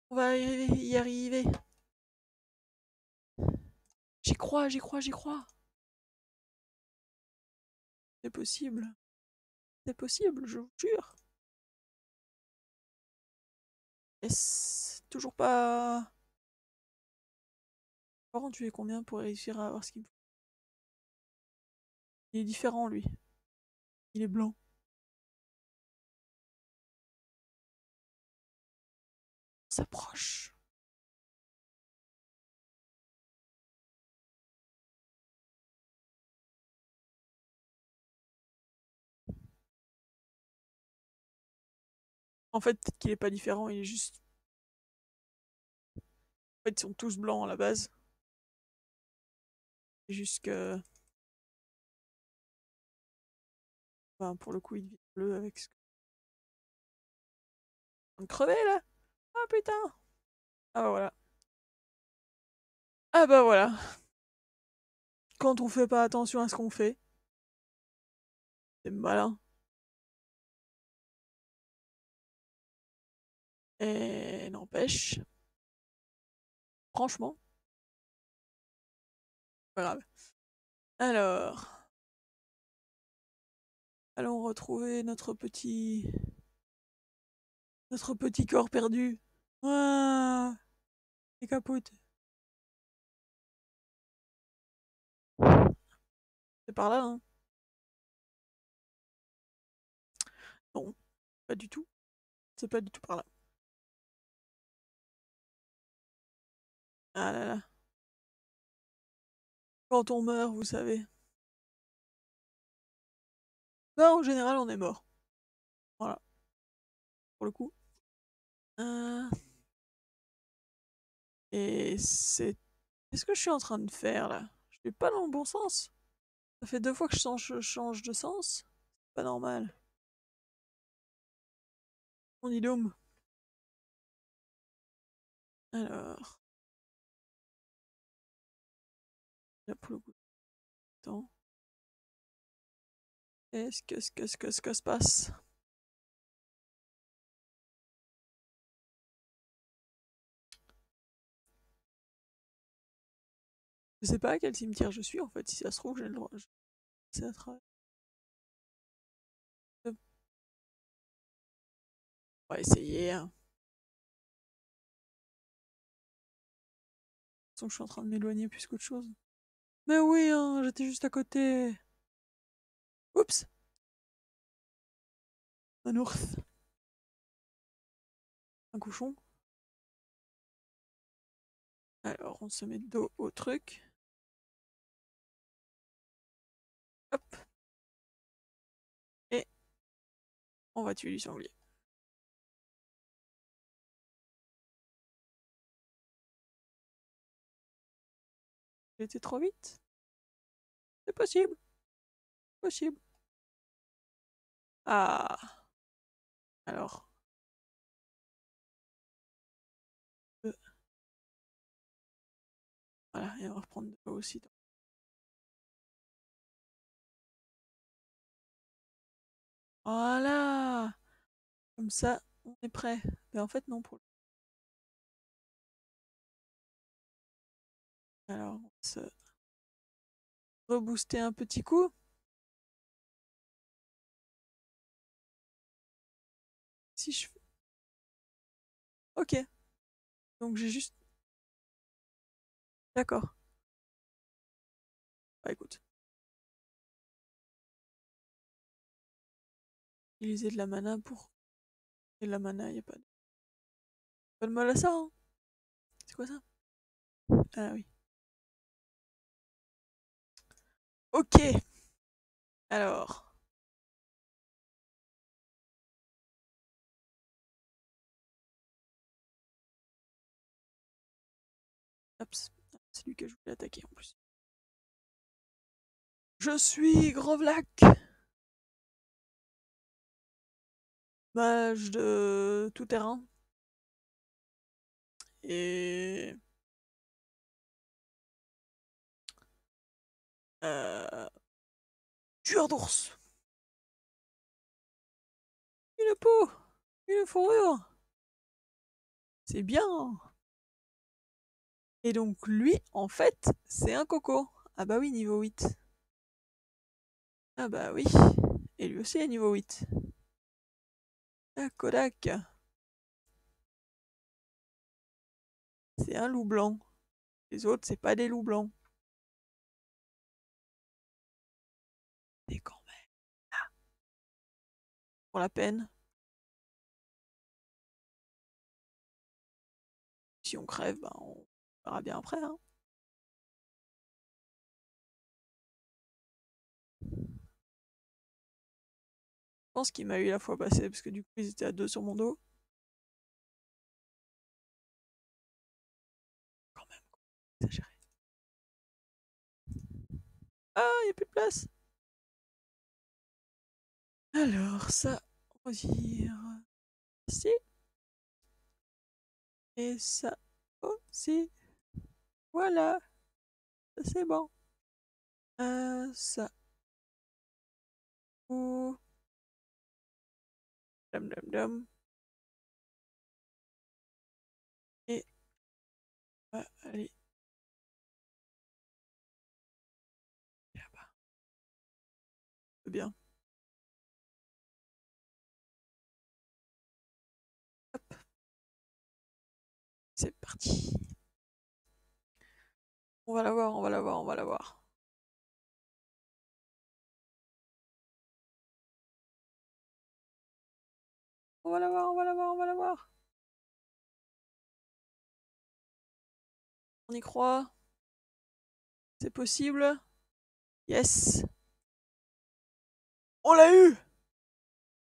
On va y arriver. J'y crois, j'y crois, j'y crois. C'est possible. C'est possible, je vous jure. Yes. Toujours pas. Par contre, tu es combien pour réussir à avoir ce qu'il me faut? Il est différent, lui. Il est blanc. On s'approche. En fait, peut-être qu'il est pas différent, il est juste. En fait, ils sont tous blancs à la base. C'est juste que. Enfin, pour le coup, il devient bleu avec ce. On va crever là. Ah putain. Ah bah voilà. Ah bah voilà. Quand on fait pas attention à ce qu'on fait, c'est malin. Et n'empêche, franchement, pas grave. Alors, allons retrouver notre petit corps perdu. Ah, il capote. C'est par là, hein? Non, pas du tout. C'est pas du tout par là. Ah là là. Quand on meurt, vous savez. Là, en général, on est mort. Voilà, pour le coup. Euh, Et c'est. Qu'est-ce que je suis en train de faire là? Je vais pas dans le bon sens. Ça fait 2 fois que je change de sens. C'est pas normal. On y doom. Alors, là pour le coup, attends. Qu'est-ce que se passe? Je sais pas à quel cimetière je suis en fait. Si ça se trouve, j'ai le droit. C'est à travers. On va essayer, hein. De toute façon, je suis en train de m'éloigner plus qu'autre chose. Mais oui, hein, j'étais juste à côté. Oups, un ours. Un cochon. Alors, on se met de dos au truc. Hop. Et on va tuer du sanglier. J'ai été trop vite? C'est possible. Possible. Ah. Alors. euh, voilà, et on va reprendre de l'eau aussi. Voilà. Comme ça, on est prêt. Mais en fait, non. Alors, on va se rebooster un petit coup. Si je fais. Ok. Donc j'ai juste. D'accord. Bah écoute. Utiliser de la mana pour. Et de la mana, y a pas de mal à ça, hein. C'est quoi ça? Ah oui. Ok. Alors. Hop, c'est lui que je voulais attaquer en plus. Je suis Grovlak, mage de tout terrain. Et... tueur d'ours. Une peau. Une fourrure. C'est bien. Et donc lui, en fait, c'est un coco. Ah bah oui, niveau 8. Ah bah oui. Et lui aussi est niveau 8. Ah, Kodak. C'est un loup blanc. Les autres, c'est pas des loups blancs. C'est quand même. Pour la peine. Si on crève, bah on verra bien après. Hein. Je pense qu'il m'a eu la fois passée, parce que du coup, ils étaient à deux sur mon dos. Quand même, exagéré. Ah, il n'y a plus de place. Alors, ça, on va dire... Si. Et ça aussi. Voilà. Ça, c'est bon. Ça. Ouh. Dum dum dum. Et allez là-bas. C'est bien. Hop. C'est parti. On va la voir, on va la voir, on va la voir. On va la voir, on va la voir, on va la voir. On y croit. C'est possible. Yes. On l'a eu.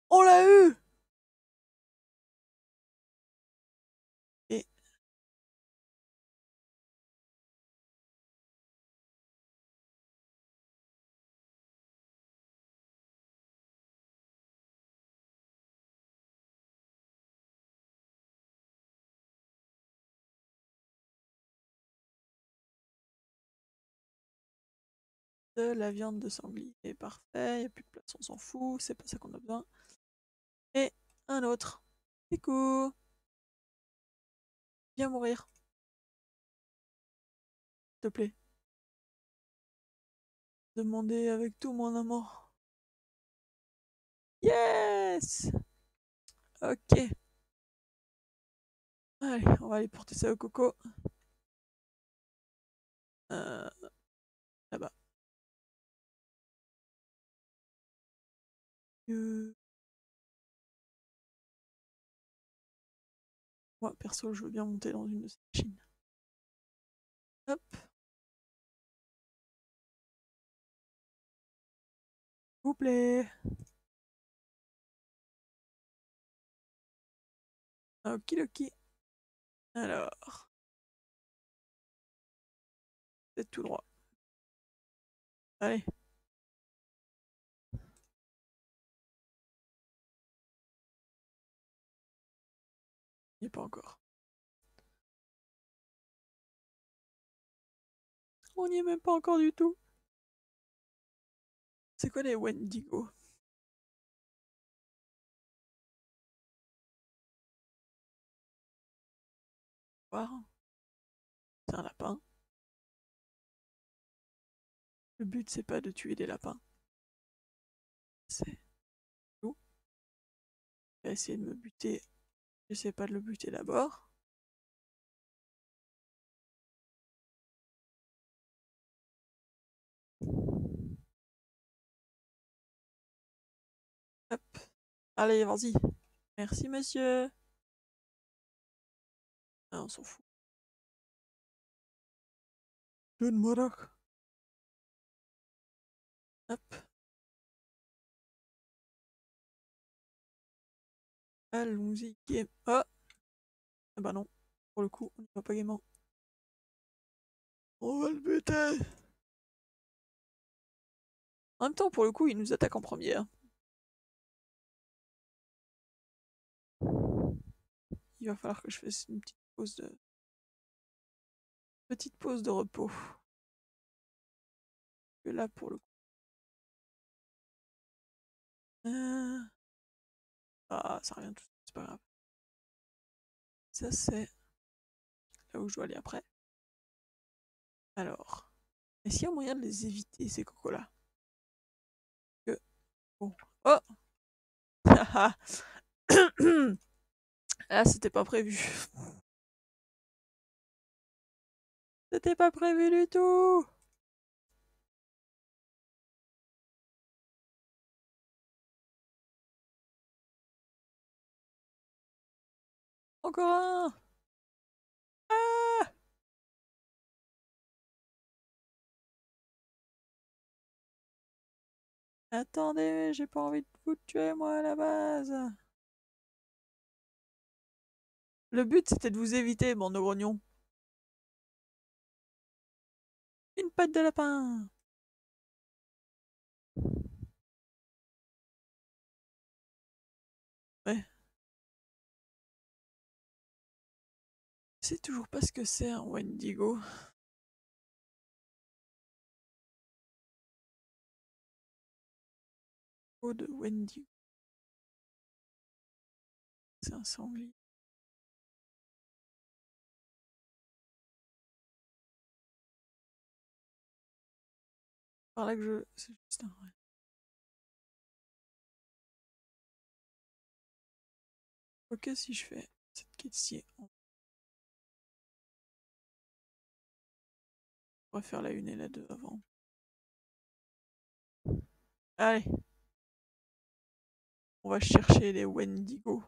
On l'a eu. Et de la viande de sanglier. Parfait. Il n'y a plus de place, on s'en fout. C'est pas ça qu'on a besoin. Et un autre. Coucou. Viens mourir. S'il te plaît. Demandez avec tout mon amour. Yes. Ok. Allez, on va aller porter ça au coco. Euh, Là-bas. Moi, perso, je veux bien monter dans une de ces machines. Hop. S'il vous plaît. Okidoki. Alors, c'est tout droit. Allez. Il n'y est pas encore. On n'y est même pas encore du tout. C'est quoi les Wendigo? Voir. C'est un lapin. Le but, c'est pas de tuer des lapins. C'est tout. Il va essayer de me buter. J'essaie pas de le buter d'abord. Hop. Allez, vas-y. Merci, monsieur. Ah, on s'en fout. John Murdoch. Hop. Allons-y, game. Oh! Ah bah non. Pour le coup, on n'y va pas gaiement. On va le buter! En même temps, pour le coup, il nous attaque en première. Il va falloir que je fasse une petite pause de repos. Que là, pour le coup. Ah, ça revient tout, c'est pas grave. Ça, c'est là où je dois aller après. Alors, est-ce qu'il y a moyen de les éviter, ces cocos-là? Que... Bon. Oh! Ah, c'était pas prévu. C'était pas prévu du tout! Encore un! Ah! Attendez, j'ai pas envie de vous tuer, moi, à la base. Le but, c'était de vous éviter, bande de grognons. Une patte de lapin! Ouais. C'est toujours pas ce que c'est un Wendigo. Oh, de Wendigo. C'est un sanglier. Par là que je... C'est juste un... Ouais. Ok, si je fais cette quête-ci, on va faire la 1 et la 2 avant. Allez, on va chercher les Wendigo.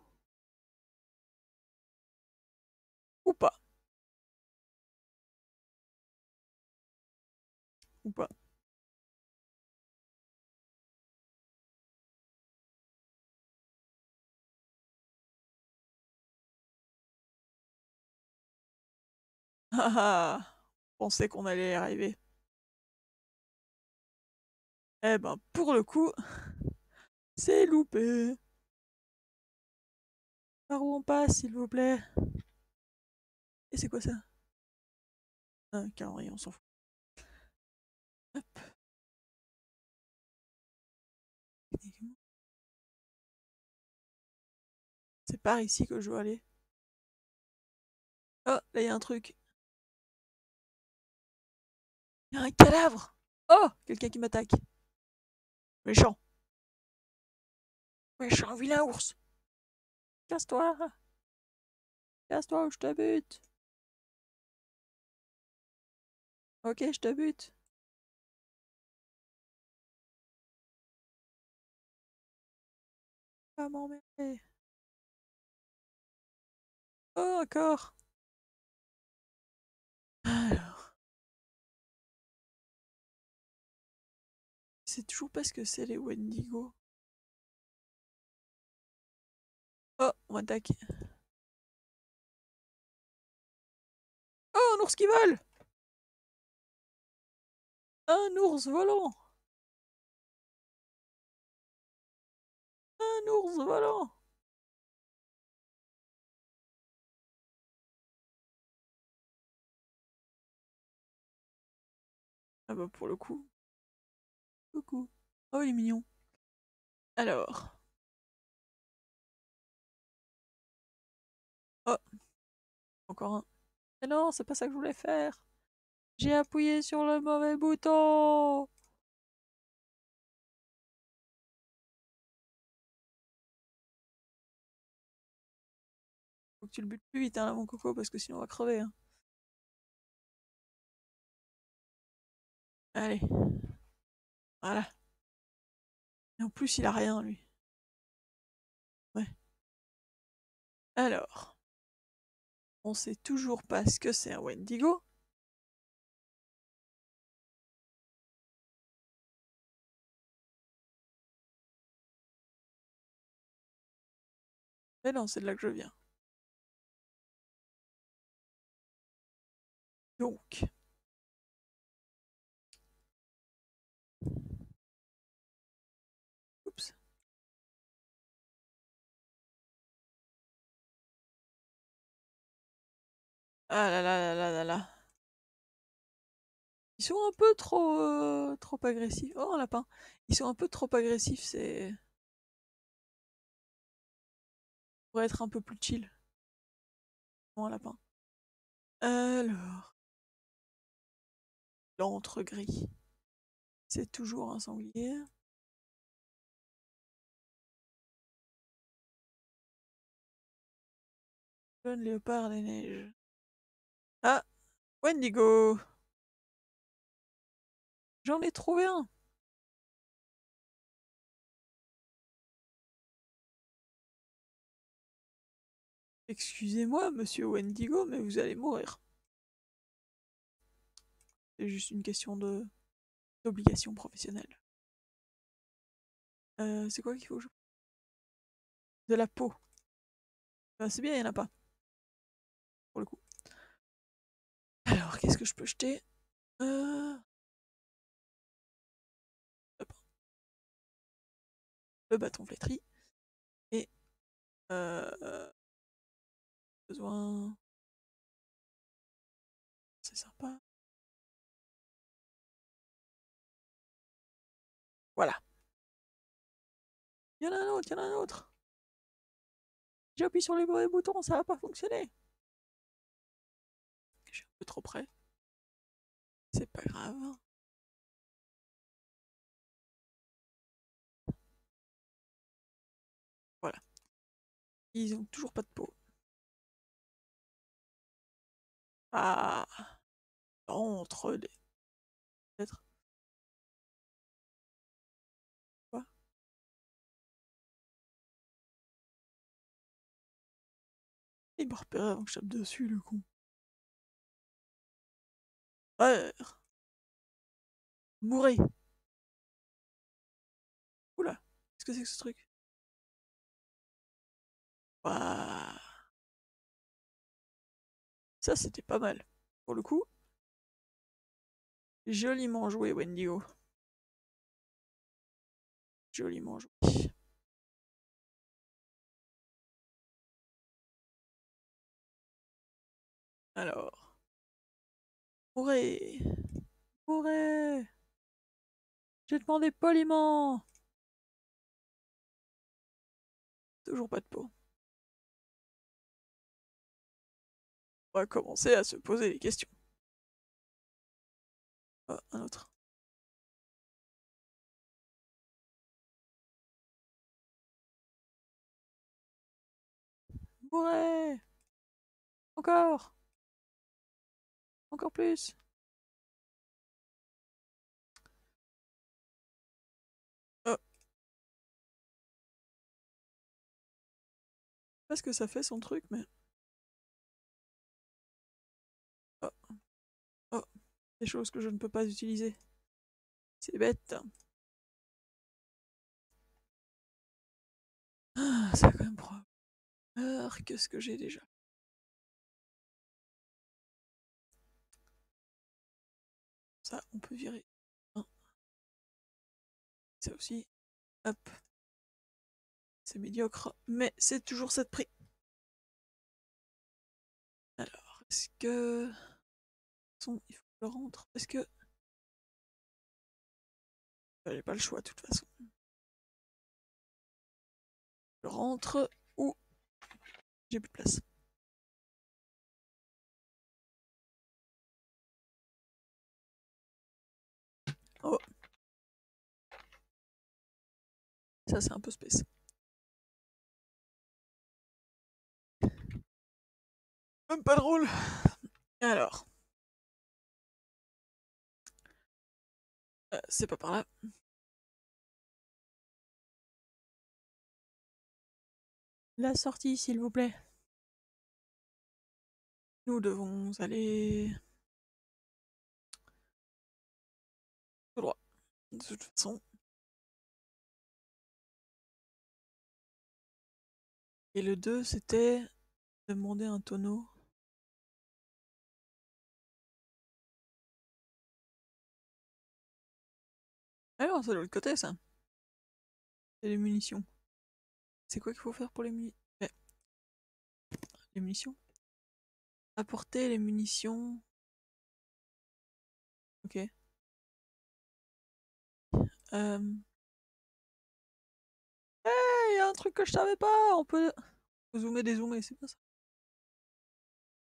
Ou pas. Ou pas. Ah ah, on pensait qu'on allait y arriver. Eh ben, pour le coup, c'est loupé. Par où on passe, s'il vous plaît? Et c'est quoi ça? Un calendrier, on s'en fout. Hop. C'est par ici que je dois aller. Oh, là, il y a un truc. Il y a un cadavre! Oh! Quelqu'un qui m'attaque. Méchant. Méchant, vilain ours. Casse-toi. Casse-toi ou je te bute. Ok, je te bute. Pas m'emmerder. Oh, encore. Alors, c'est toujours pas ce que c'est les Wendigo. Oh, on m'attaque. Oh, un ours qui vole! Un ours volant! Un ours volant! Ah bah pour le coup. Coucou. Oh, il est mignon. Alors. Oh, encore un. Mais non, c'est pas ça que je voulais faire. J'ai appuyé sur le mauvais bouton. Faut que tu le butes plus vite, hein, là, mon coco, parce que sinon on va crever. Hein. Allez, voilà. Et en plus, il a rien, lui. Ouais. Alors, on sait toujours pas ce que c'est un Wendigo. Mais non, c'est de là que je viens. Donc, oups. Ah là là là là là là. Ils sont un peu trop agressifs. Oh, un lapin. Ils sont un peu trop agressifs, c'est... Pour être un peu plus chill. Oh, un lapin. Alors, l'entre-gris. C'est toujours un sanglier. Jeune léopard des neiges. Ah, Wendigo. J'en ai trouvé un. Excusez-moi, monsieur Wendigo, mais vous allez mourir. C'est juste une question de d'obligation professionnelle. C'est quoi qu'il faut? De la peau. Bah, c'est bien, il n'y en a pas, pour le coup. Alors, qu'est-ce que je peux jeter? Hop, le bâton flétri. Et besoin... C'est sympa. Voilà. Il y en a un autre, il y en a un autre. J'ai appuyé sur les mauvais boutons, ça va pas fonctionner. Je suis un peu trop près. C'est pas grave. Voilà. Ils ont toujours pas de peau. Ah, entre les... Peut-être. Quoi? Il m'a repéré avant que je tape dessus, le con. Ouais. Mourez. Oula. Qu'est-ce que c'est que ce truc? Waouh. Ça, c'était pas mal. Pour le coup, joliment joué, Wendigo. Joliment joué. Alors. Mourez. Mourez. J'ai demandé poliment. Toujours pas de peau. On va commencer à se poser des questions. Oh, un autre. Mourez. Encore. Encore plus. Oh. Pas ce que ça fait son truc, mais... Oh. Oh. Des choses que je ne peux pas utiliser. C'est bête. Ah, ça a quand même problème. Alors, qu'est-ce que j'ai déjà? Ça, on peut virer. Un. Ça aussi. Hop. C'est médiocre, mais c'est toujours ça de prix. Alors, est-ce que... Il faut que je rentre. Est-ce que... J'ai pas le choix de toute façon. Je rentre ou j'ai plus de place. Oh, ça c'est un peu space. Même pas drôle. Alors, c'est pas par là. La sortie, s'il vous plaît. Nous devons aller tout droit. De toute façon, Et le 2, c'était demander un tonneau. Ah non, c'est de l'autre côté, ça. C'est les munitions. C'est quoi qu'il faut faire pour les munitions? Les munitions? Apporter les munitions. Ok. Euh... Hey, y a un truc que je savais pas! On peut zoomer, dézoomer, c'est pas ça.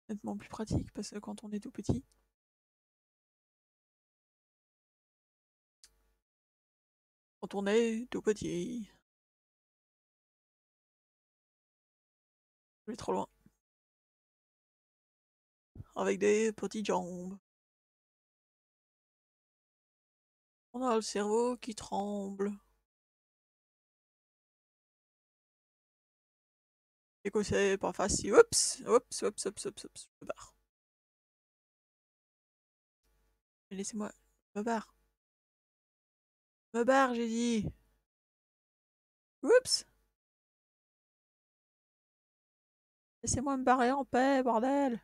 Nettement plus pratique parce que quand on est tout petit. Quand on est tout petit. Je vais trop loin. Avec des petites jambes. On a le cerveau qui tremble. Et que c'est pas facile. Oups, oups, oups, oups, oups, oups. Je me barre. Mais laissez-moi. Me barre. Me barre, j'ai dit. Oups. Laissez-moi me barrer en paix, bordel.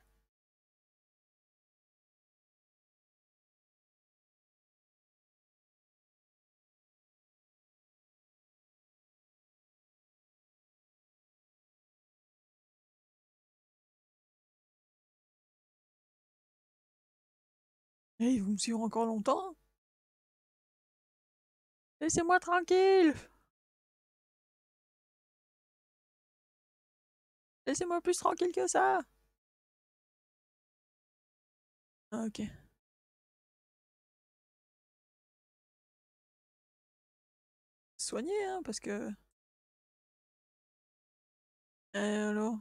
Hey, vous me suivez encore longtemps? Laissez-moi tranquille. Laissez-moi plus tranquille que ça. Ah, ok. Soignez, hein, parce que... alors...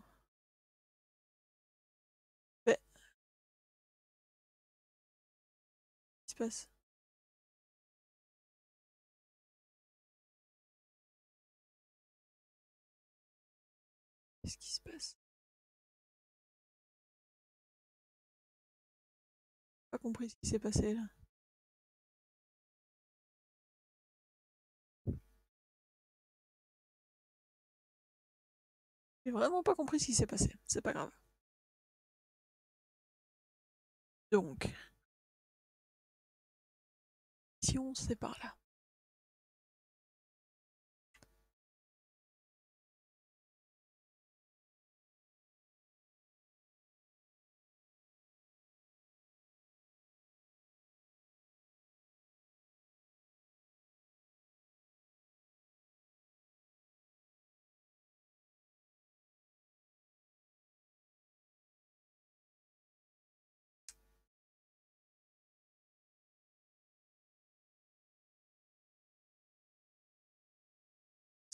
Mais, qu'est-ce qui se passe? Qu'est-ce qui se passe? Pas compris ce qui s'est passé, là. J'ai vraiment pas compris ce qui s'est passé. C'est pas grave. Donc, si on se sépare là.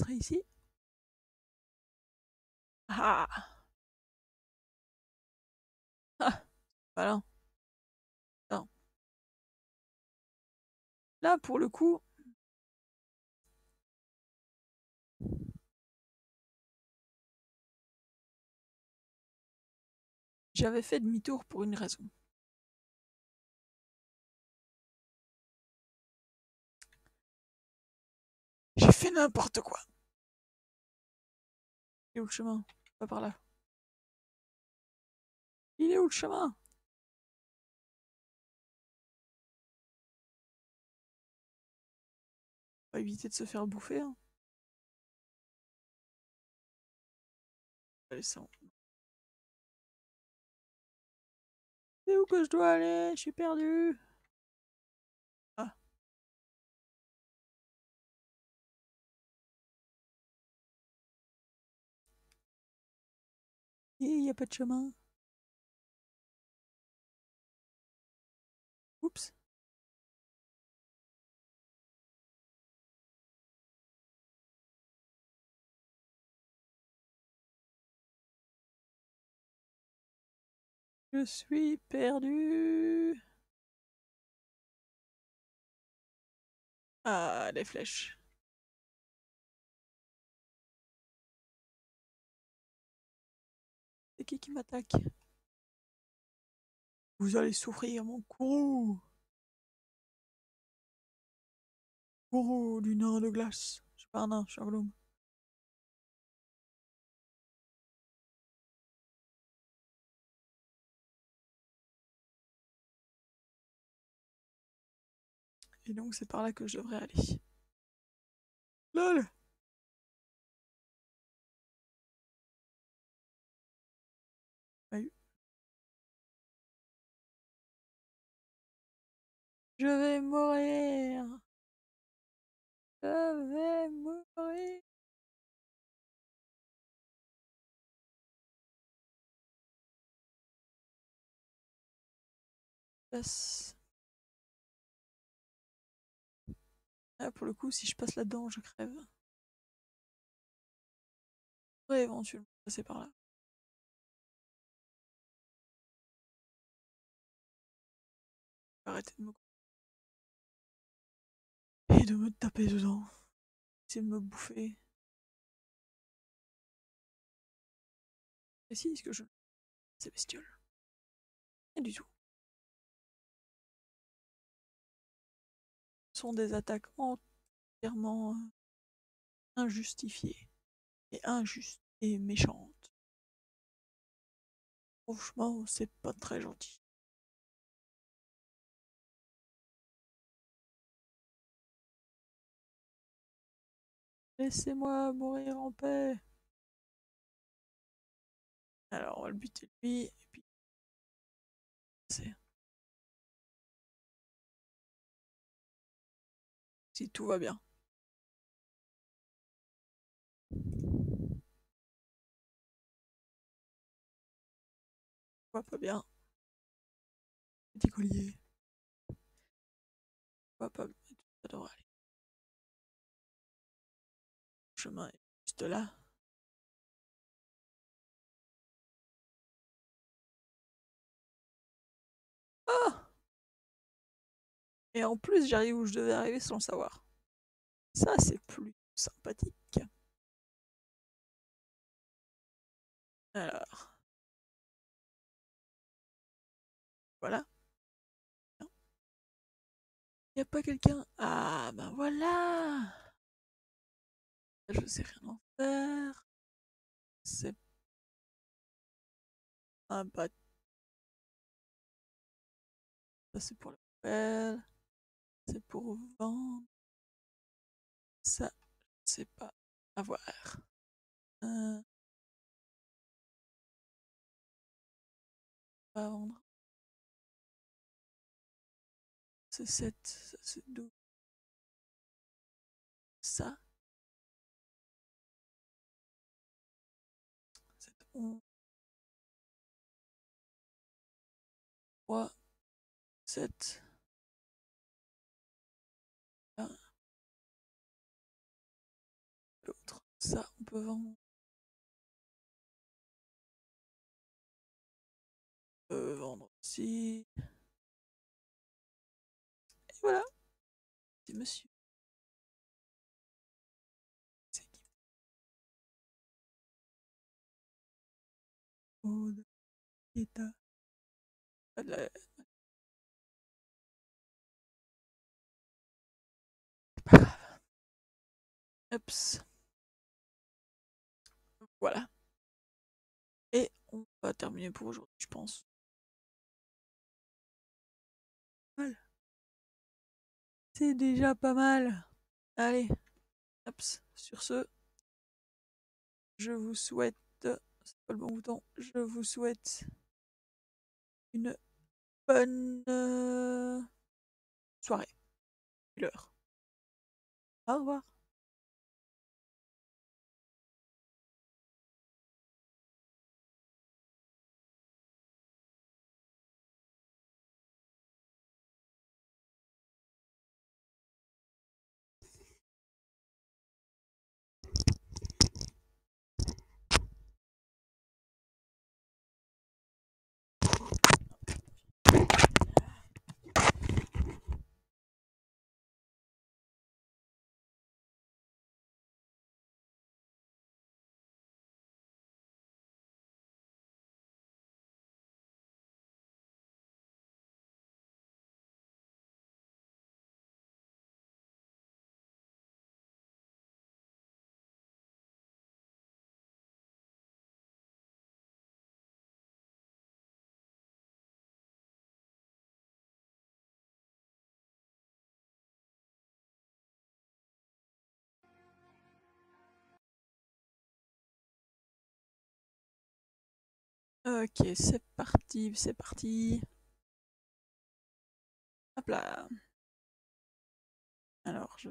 On serait ici. Ah! Ah! Voilà. Non. Là, pour le coup, j'avais fait demi-tour pour une raison. J'ai fait n'importe quoi. Il est où le chemin? Pas par là. Il est où le chemin? On va éviter de se faire bouffer, hein. Allez, ça. C'est où que je dois aller? Je suis perdu. Ah, il y a pas de chemin. Oups. Je suis perdu. Ah, les flèches. C'est qui m'attaque? Vous allez souffrir, mon courroux. Courroux du nain de glace. Je suis pas un nain, je suis un gnome. Et donc c'est par là que je devrais aller. LOL. Ah, je vais mourir. Je vais mourir. Passe. Ah, pour le coup, si je passe là-dedans, je crève. Je pourrais éventuellement passer par là. Arrêtez de me... Et de me taper dedans. Essayer de me bouffer. Et si, est-ce que je... Ces bestioles. Rien du tout. Ce sont des attaques entièrement injustifiées. Et injustes. Et méchantes. Franchement, c'est pas très gentil. Laissez-moi mourir en paix. Alors, on va le buter lui, et puis c'est... Si tout va bien. Tout va pas bien. Petit collier. Tout va pas bien. Ça devrait aller. Le chemin est juste là. Ah! Et en plus, j'arrive où je devais arriver sans le savoir. Ça, c'est plus sympathique. Alors, voilà. Y a pas quelqu'un? Ah, ben voilà! Je sais rien en faire. C'est un bâtiment. Ça, c'est pour la poubelle. C'est pour vendre. Ça, c'est pas à voir. Euh, Pas à vendre. C'est 7. Ça, c'est 12. Ça, c'est 11. 3, 7. L'autre. Ça, on peut vendre. On peut vendre aussi. Et voilà. C'est monsieur. C'est qui? Aude. Eta. Pas de la... C'est pas grave. Ups. Voilà. Et on va terminer pour aujourd'hui, je pense. Voilà. C'est déjà pas mal. Allez. Ups. Sur ce, je vous souhaite... C'est pas le bon bouton. Je vous souhaite une bonne soirée. L'heure. Au revoir. Ok, c'est parti, c'est parti. Hop là. Alors, je...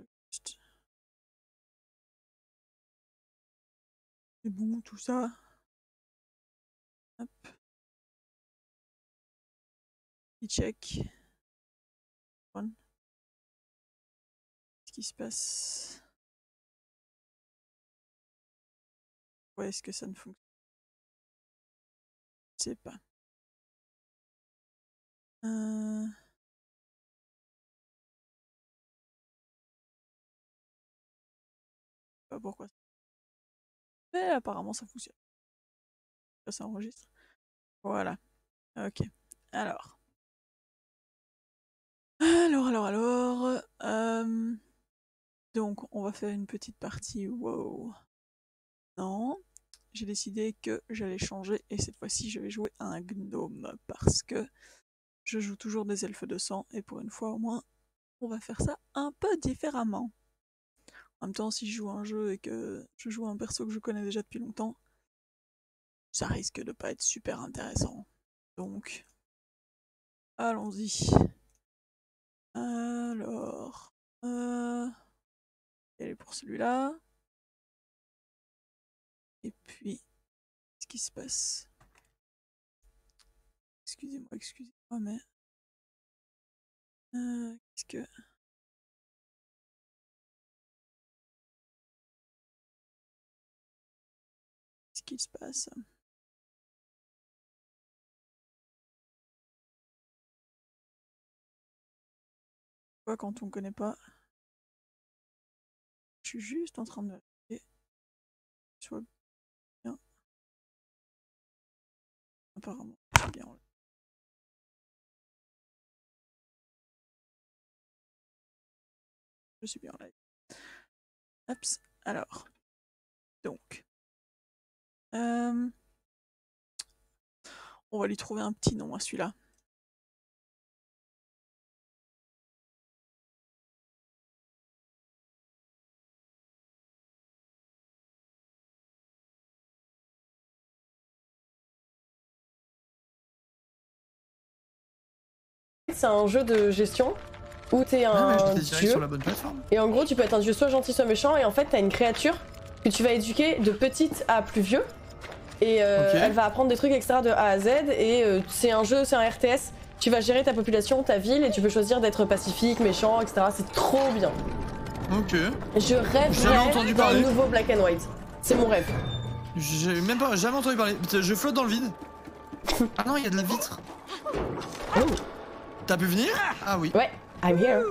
C'est bon, tout ça. Hop. Il check. Qu'est-ce qui se passe? Ouais, est-ce que ça ne fonctionne? Je sais pas. Euh... Je sais pas pourquoi. Mais apparemment ça fonctionne. Ça enregistre. Voilà. Ok. Alors. Donc, on va faire une petite partie. Wow. Non. J'ai décidé que j'allais changer et cette fois-ci je vais jouer un gnome parce que je joue toujours des elfes de sang et pour une fois au moins on va faire ça un peu différemment. En même temps, si je joue un jeu et que je joue un perso que je connais déjà depuis longtemps, ça risque de pas être super intéressant. Donc, allons-y. Alors, elle est pour celui-là. Et puis, qu'est-ce qui se passe? Excusez-moi, mais qu'est-ce qui se passe? Quoi, quand on connaît pas? Je suis juste en train de vérifier. Soit bien. Apparemment, c'est bien. Je suis bien en live. Hop. Alors, donc, on va lui trouver un petit nom à celui-là. C'est un jeu de gestion où t'es un dieu. Sur la bonne plateforme. Et en gros, tu peux être un dieu soit gentil, soit méchant. Et en fait, t'as une créature que tu vas éduquer de petite à plus vieux. Et elle va apprendre des trucs, etc. de A à Z. Et c'est un jeu, c'est un RTS. Tu vas gérer ta population, ta ville. Et tu peux choisir d'être pacifique, méchant, etc. C'est trop bien. Ok. Je rêve d'un nouveau Black and White. C'est mon rêve. J'ai même pas jamais entendu parler. Je flotte dans le vide. Ah non, il y a de la vitre. Oh. T'as pu venir? Ah oui. Ouais, I'm here.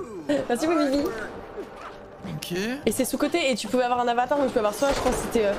Merci Vivi. Ok. Et c'est sous-côté et tu pouvais avoir un avatar, donc tu peux avoir soit, je pense que c'était